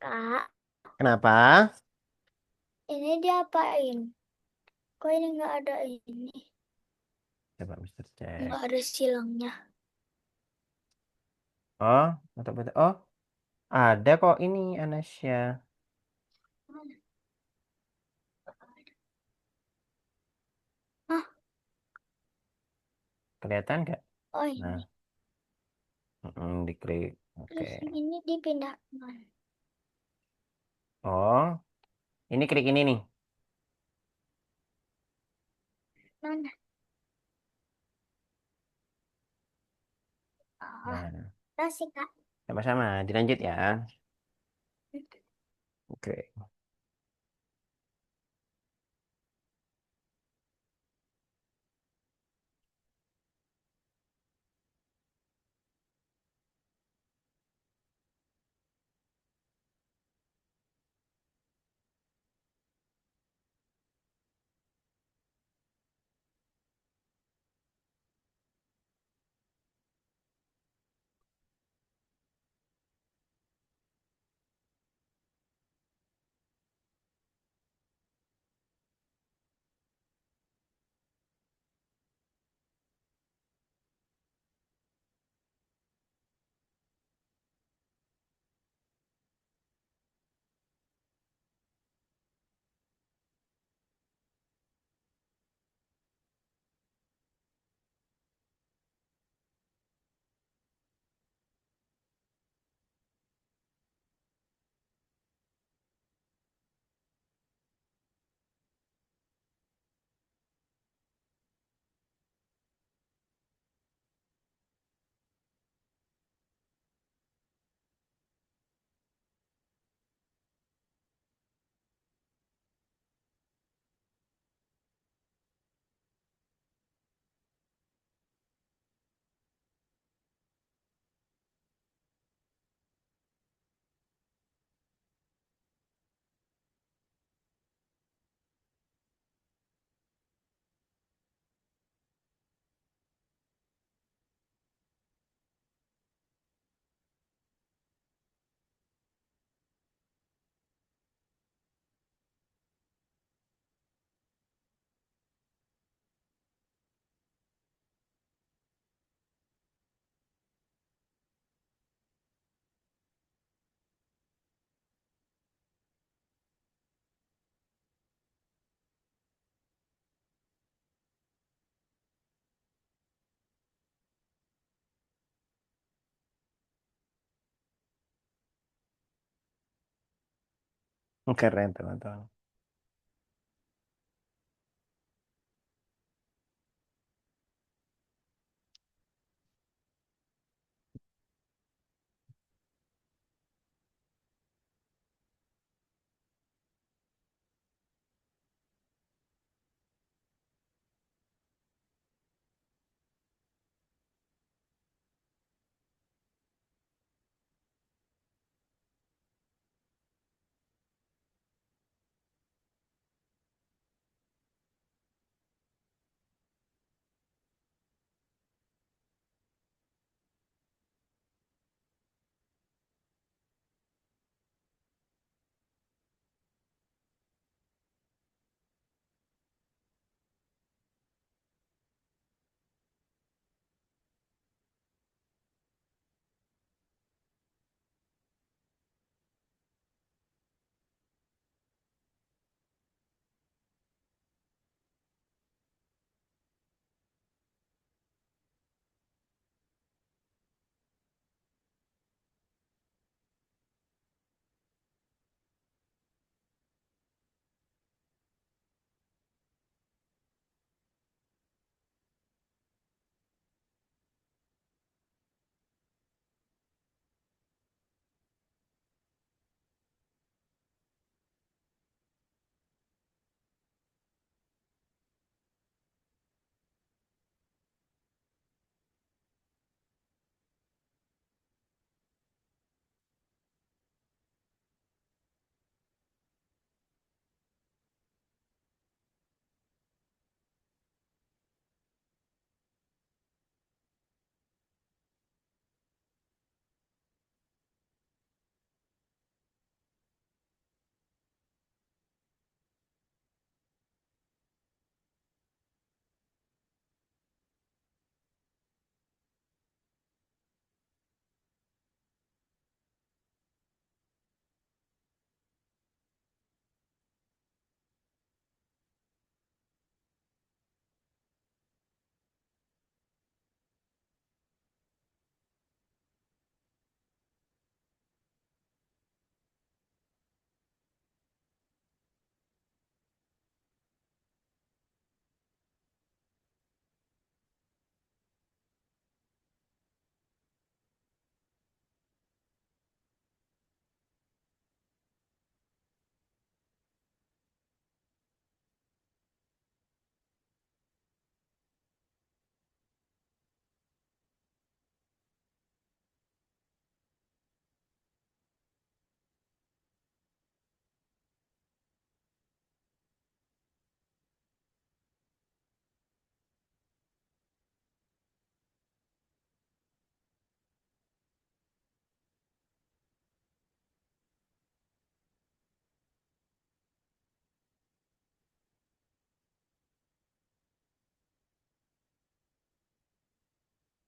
Speaker 4: Kak,
Speaker 1: Kenapa?
Speaker 4: ini diapain? Kok ini nggak ada ini?
Speaker 1: Coba Mister cek.
Speaker 4: Nggak ada silangnya.
Speaker 1: Oh, atau betul. Oh, ada kok ini Anasya.
Speaker 4: Hah?
Speaker 1: Kelihatan nggak?
Speaker 4: Oh
Speaker 1: Nah,
Speaker 4: ini.
Speaker 1: diklik. Oke.
Speaker 4: Terus ini dipindah kemana?
Speaker 1: Oh, ini klik ini nih.
Speaker 4: Mana? Oh,
Speaker 1: Nah,
Speaker 4: kasih Kak.
Speaker 1: sama-sama. Dilanjut ya. Oke. Keren teman-teman.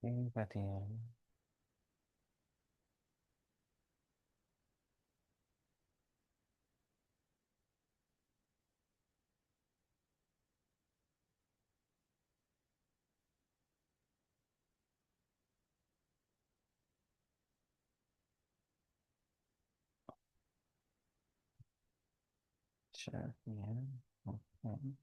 Speaker 1: Ini berarti ya. Syaratnya. Oke.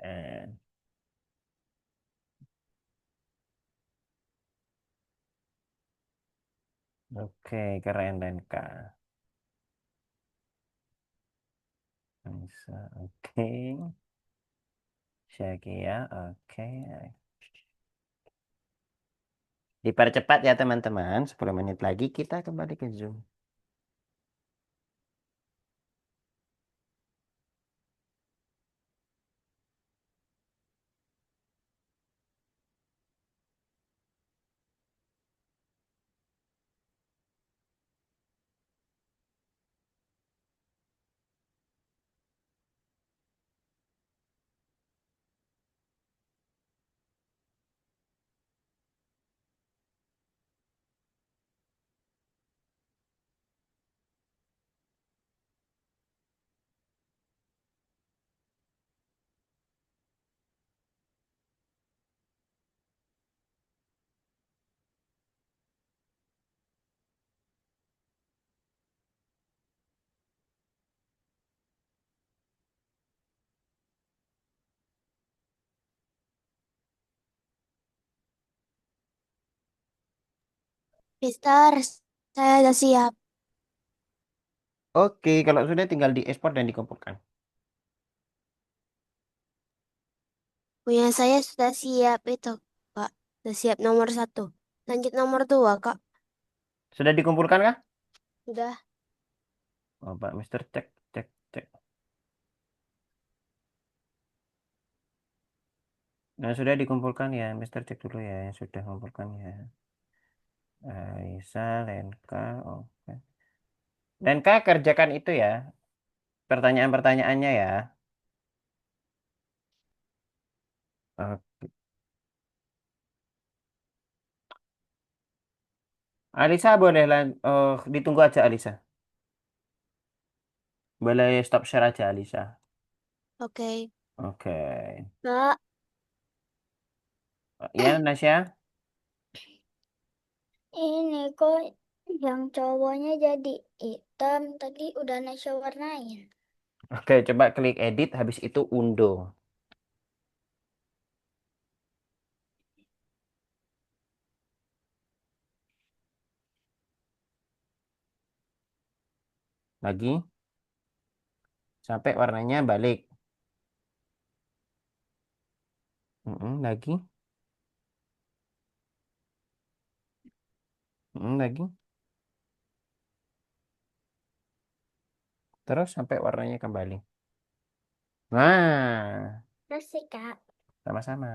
Speaker 1: Eh, Oke, keren dan Kak. Bisa, oke. Syakia, oke. Dipercepat ya teman-teman. 10 menit lagi kita kembali ke Zoom.
Speaker 3: Mister, saya udah siap.
Speaker 1: Oke, kalau sudah tinggal diekspor dan dikumpulkan.
Speaker 3: Punya saya sudah siap itu, Kak. Sudah siap nomor 1. Lanjut nomor 2, Kak.
Speaker 1: Sudah dikumpulkan kah?
Speaker 3: Sudah.
Speaker 1: Oh, Pak Mister cek, cek, cek. Nah, sudah dikumpulkan ya, Mister cek dulu ya, yang sudah kumpulkan ya. Aisyah, Lenka, oke. Lenka kerjakan itu ya, pertanyaan-pertanyaannya ya. Oke. Alisa boleh ditunggu aja Alisa. Boleh stop share aja Alisa.
Speaker 3: Oke.
Speaker 1: Oke.
Speaker 4: Kak,
Speaker 1: Ya, Nasya.
Speaker 4: ini kok yang cowoknya jadi hitam. Tadi udah Nasya warnain.
Speaker 1: Oke, coba klik edit, habis itu undo. Lagi, sampai warnanya balik. Lagi. Lagi. Terus sampai warnanya kembali. Nah,
Speaker 4: Kasih, Kak.
Speaker 1: sama-sama.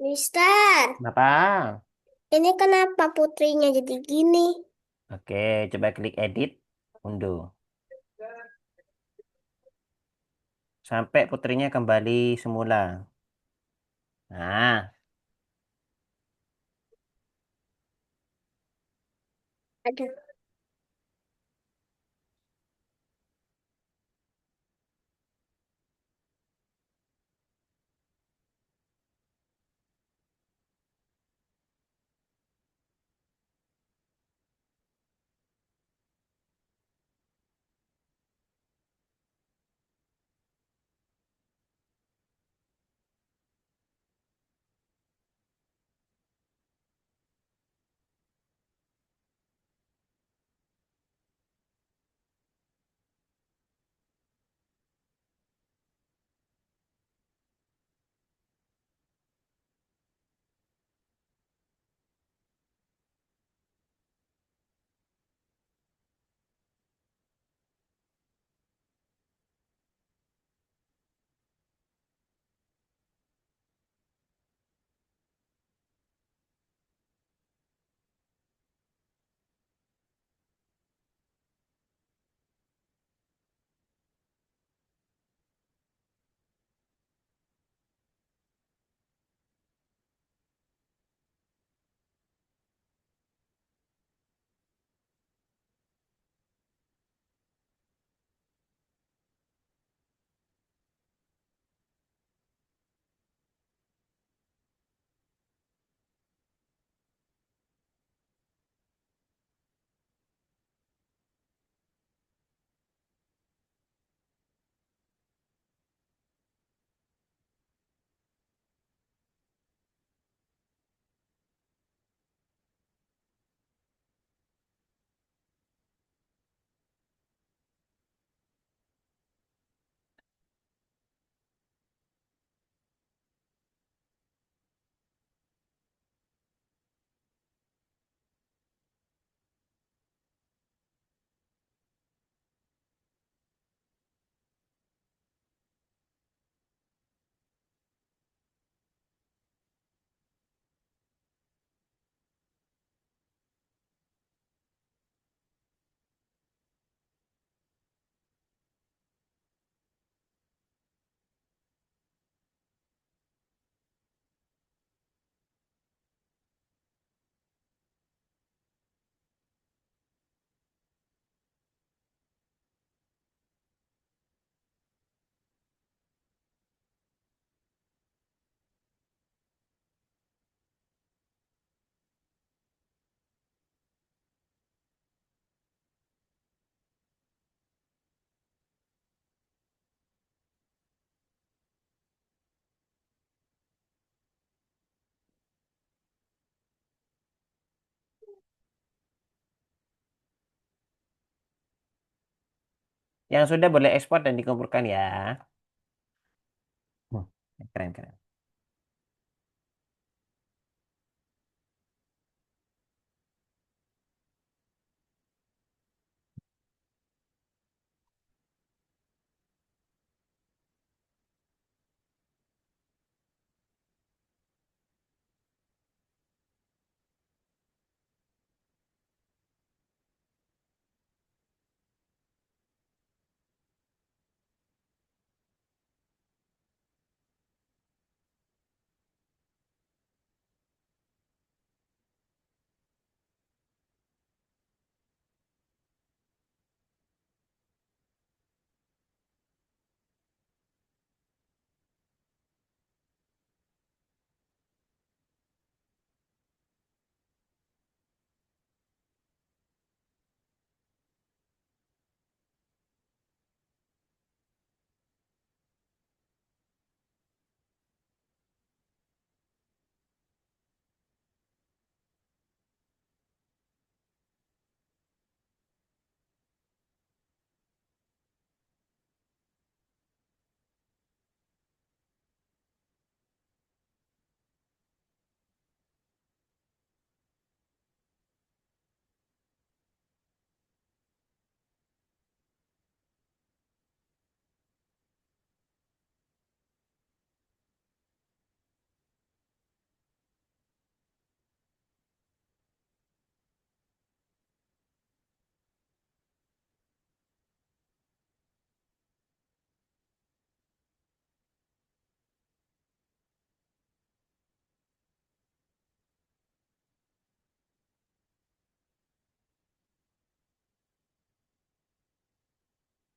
Speaker 4: Mister,
Speaker 1: Kenapa?
Speaker 4: ini kenapa putrinya jadi gini?
Speaker 1: Oke, coba klik edit, unduh. Sampai putrinya kembali semula. Nah,
Speaker 4: Ada.
Speaker 1: yang sudah boleh ekspor dan dikumpulkan ya. Hmm, keren, keren.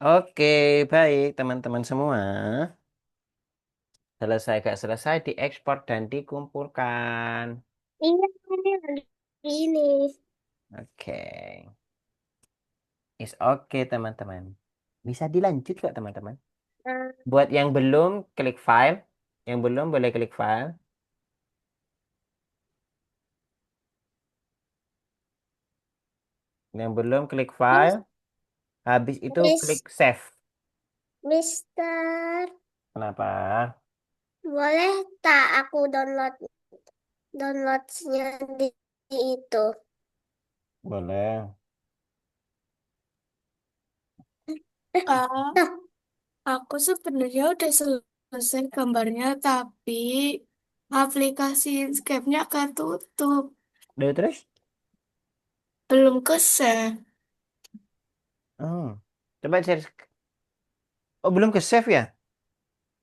Speaker 1: Oke, baik teman-teman semua. Selesai gak selesai diekspor dan dikumpulkan.
Speaker 4: Iya, ini lagi ini.
Speaker 1: Oke. Is oke teman-teman. Bisa dilanjut kok teman-teman.
Speaker 4: Nah,
Speaker 1: Buat yang belum klik file. Yang belum boleh klik file. Yang belum klik file. Habis itu klik
Speaker 4: Miss,
Speaker 1: save.
Speaker 4: Mister,
Speaker 1: Kenapa?
Speaker 4: boleh tak aku downloadnya di itu?
Speaker 1: Boleh.
Speaker 2: Ah,
Speaker 4: Nah,
Speaker 2: aku sebenarnya udah selesai gambarnya, tapi aplikasi Inkscape-nya ketutup.
Speaker 1: Udah terus?
Speaker 2: Belum ke save.
Speaker 1: Oh. Coba share. Oh, belum ke save ya?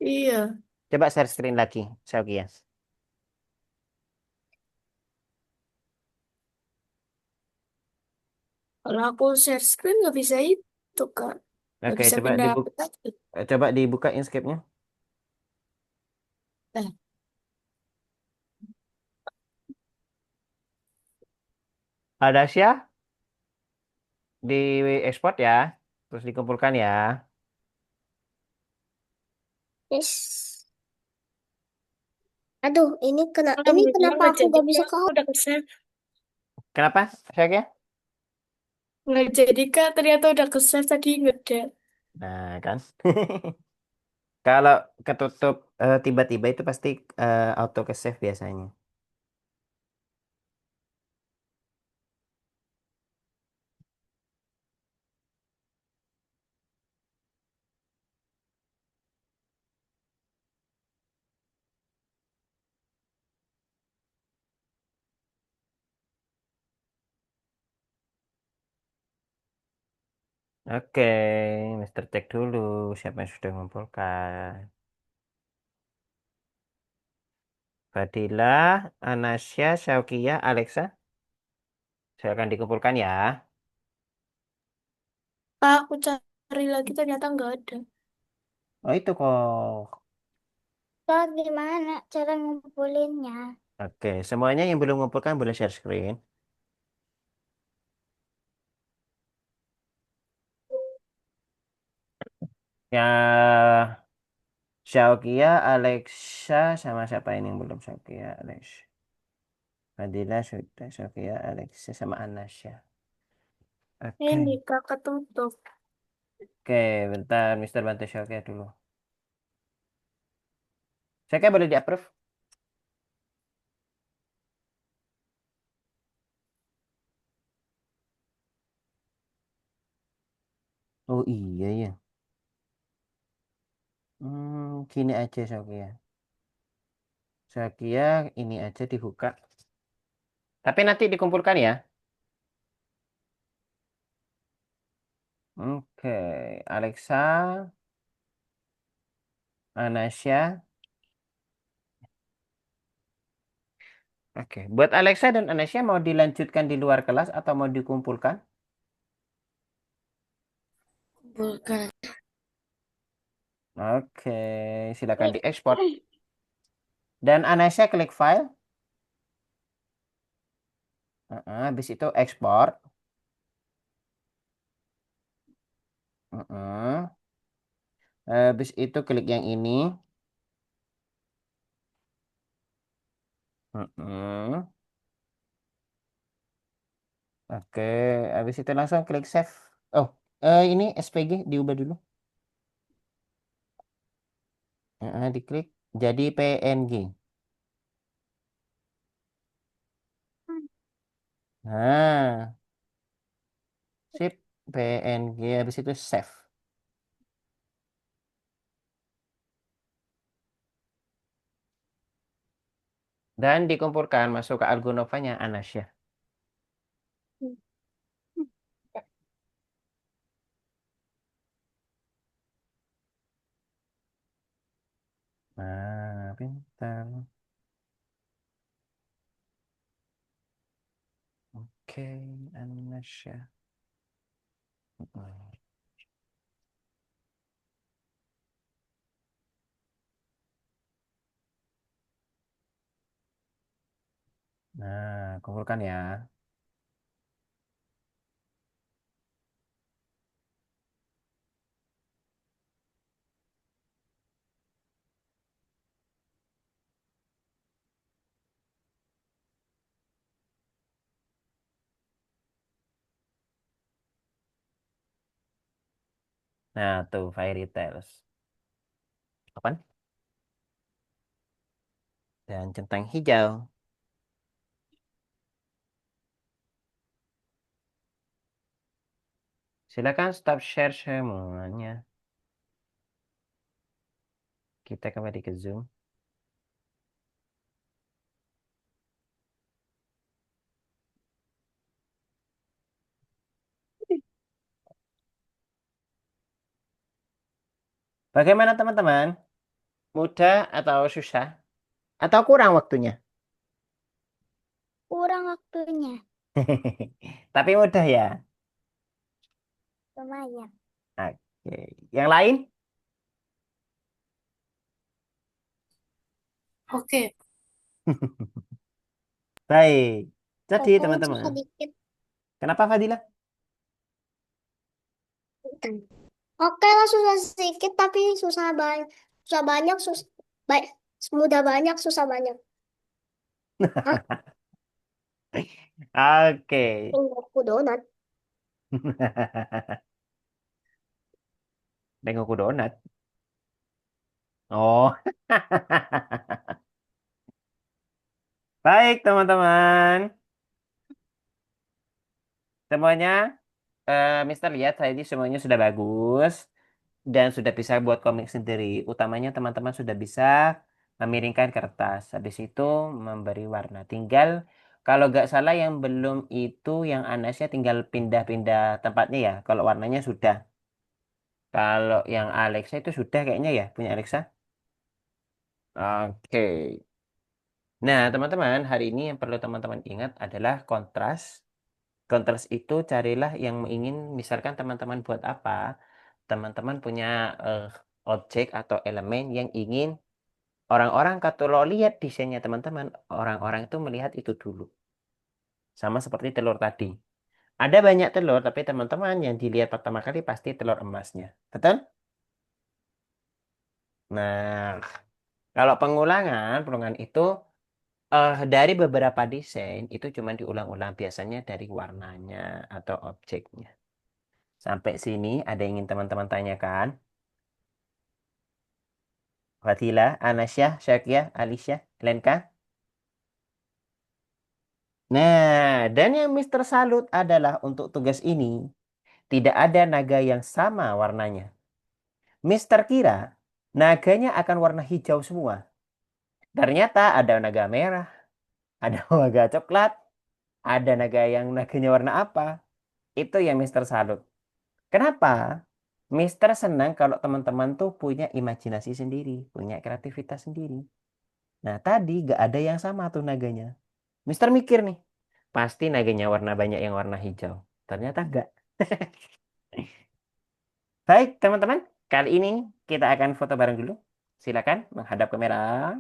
Speaker 2: Iya,
Speaker 1: Coba share screen lagi, Saukia.
Speaker 2: kalau aku share screen nggak bisa itu, Kak. Nggak
Speaker 1: Oke,
Speaker 2: bisa
Speaker 1: coba
Speaker 2: pindah
Speaker 1: dibuka.
Speaker 2: aplikasi.
Speaker 1: Coba dibuka Inkscape-nya.
Speaker 2: Eh,
Speaker 1: Ada Sya di export ya. Terus dikumpulkan ya.
Speaker 4: Miss. Aduh, ini
Speaker 2: Alhamdulillah
Speaker 4: kenapa
Speaker 2: nggak
Speaker 4: aku
Speaker 2: jadi,
Speaker 4: gak bisa
Speaker 2: Kak.
Speaker 4: ke
Speaker 2: Udah ke save.
Speaker 1: Kenapa, Saukia?
Speaker 2: Nggak jadi, Kak. Ternyata udah ke save tadi nggak ada.
Speaker 1: Nah, kan. Kalau ketutup tiba-tiba itu pasti auto ke save biasanya. Oke, Mister cek dulu siapa yang sudah mengumpulkan. Fadila, Anasya, Syaukia, Alexa. Silakan dikumpulkan ya.
Speaker 2: Kak, aku cari lagi ternyata nggak ada.
Speaker 1: Oh itu kok.
Speaker 4: Kak, gimana cara ngumpulinnya?
Speaker 1: Oke, semuanya yang belum mengumpulkan boleh share screen. Ya, Syaukia, Alexa, sama siapa ini yang belum Syaukia, Alex. Fadila, sudah, Syaukia, Alexa, sama Anasya.
Speaker 2: Ini,
Speaker 1: Oke.
Speaker 2: Kak, ketutup.
Speaker 1: Oke, bentar, Mister bantu Syaukia dulu. Syaukia boleh di-approve? Oh iya ya. Gini aja Syaukia. Syaukia ini aja dibuka. Tapi nanti dikumpulkan ya. Oke, Alexa, Anasya. Oke, buat Alexa dan Anasya mau dilanjutkan di luar kelas atau mau dikumpulkan?
Speaker 2: Bukan.
Speaker 1: Oke, silakan
Speaker 4: Nih,
Speaker 1: diekspor. Dan Anasya klik file. Habis itu ekspor. Habis itu klik yang ini. Heeh. Oke, habis itu langsung klik save. Oh, ini SPG diubah dulu. Diklik jadi PNG. Nah, sip PNG habis itu save dan dikumpulkan masuk ke Argonovanya Anasya. Nah, pintar. Oke, Anasya. Nah, kumpulkan ya. Nah, tuh fairy tales. Apaan? Dan centang hijau. Silakan stop share semuanya. Kita kembali ke Zoom. Bagaimana teman-teman? Mudah atau susah? Atau kurang waktunya?
Speaker 4: Kurang waktunya.
Speaker 1: Tapi mudah ya.
Speaker 4: Lumayan.
Speaker 1: Oke. Yang lain?
Speaker 2: Oke.
Speaker 1: Baik. Jadi
Speaker 4: Oke,
Speaker 1: teman-teman.
Speaker 4: susah dikit.
Speaker 1: Kenapa Fadila?
Speaker 4: Oke lah, susah sedikit tapi susah banyak, baik, mudah banyak, susah banyak. Hah,
Speaker 1: Oke.
Speaker 4: aku donat.
Speaker 1: Dengoku donat. Oh. Baik teman-teman. Semuanya, Mister lihat saya ini semuanya sudah bagus. Dan sudah bisa buat komik sendiri. Utamanya teman-teman sudah bisa memiringkan kertas. Habis itu memberi warna. Tinggal kalau nggak salah yang belum itu yang Anasnya tinggal pindah-pindah tempatnya ya. Kalau warnanya sudah. Kalau yang Alexa itu sudah kayaknya ya punya Alexa. Oke. Nah, teman-teman, hari ini yang perlu teman-teman ingat adalah kontras. Kontras itu carilah yang ingin, misalkan teman-teman buat apa, teman-teman punya eh, objek atau elemen yang ingin orang-orang kalau lihat desainnya teman-teman, orang-orang itu melihat itu dulu. Sama seperti telur tadi. Ada banyak telur, tapi teman-teman yang dilihat pertama kali pasti telur emasnya. Betul? Nah, kalau pengulangan itu dari beberapa desain itu cuma diulang-ulang biasanya dari warnanya atau objeknya. Sampai sini ada yang ingin teman-teman tanyakan? Fatila, Anasya, Syakia, Alisya, Lenka? Nah, dan yang Mister Salut adalah untuk tugas ini, tidak ada naga yang sama warnanya. Mister kira naganya akan warna hijau semua. Ternyata ada naga merah, ada naga coklat, ada naga yang naganya warna apa. Itu yang Mister Salut. Kenapa? Mister senang kalau teman-teman tuh punya imajinasi sendiri, punya kreativitas sendiri. Nah, tadi gak ada yang sama tuh naganya. Mister mikir nih, pasti naganya warna banyak yang warna hijau. Ternyata enggak. Baik, teman-teman. Kali ini kita akan foto bareng dulu. Silakan menghadap kamera.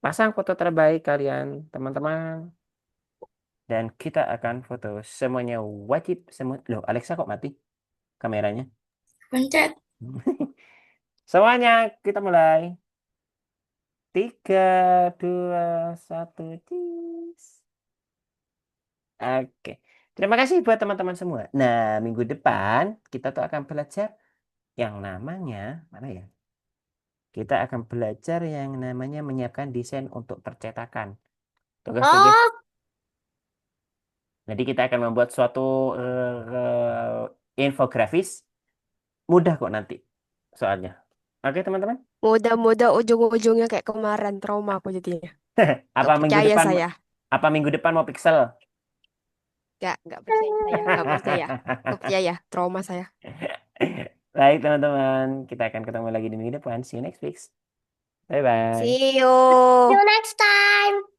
Speaker 1: Pasang foto terbaik kalian, teman-teman. Dan kita akan foto semuanya wajib semua. Loh, Alexa kok mati kameranya?
Speaker 2: Pencet.
Speaker 1: Semuanya kita mulai. 3, 2, 1, cheese. Oke. Terima kasih buat teman-teman semua. Nah, minggu depan kita tuh akan belajar yang namanya, mana ya? Kita akan belajar yang namanya menyiapkan desain untuk percetakan. Tugas-tugas.
Speaker 4: Oh,
Speaker 1: Jadi kita akan membuat suatu infografis. Mudah kok nanti soalnya. Oke, teman-teman.
Speaker 3: Mudah-mudah ujung-ujungnya kayak kemarin trauma aku jadinya.
Speaker 1: Apa
Speaker 3: Gak
Speaker 1: minggu
Speaker 3: percaya
Speaker 1: depan
Speaker 3: saya.
Speaker 1: apa minggu depan mau pixel?
Speaker 3: Gak percaya saya. Gak percaya. Gak percaya. Trauma saya.
Speaker 1: Baik, teman-teman. Kita akan ketemu lagi di minggu depan. See you next week. Bye-bye.
Speaker 3: See
Speaker 4: see
Speaker 3: you.
Speaker 4: you next time.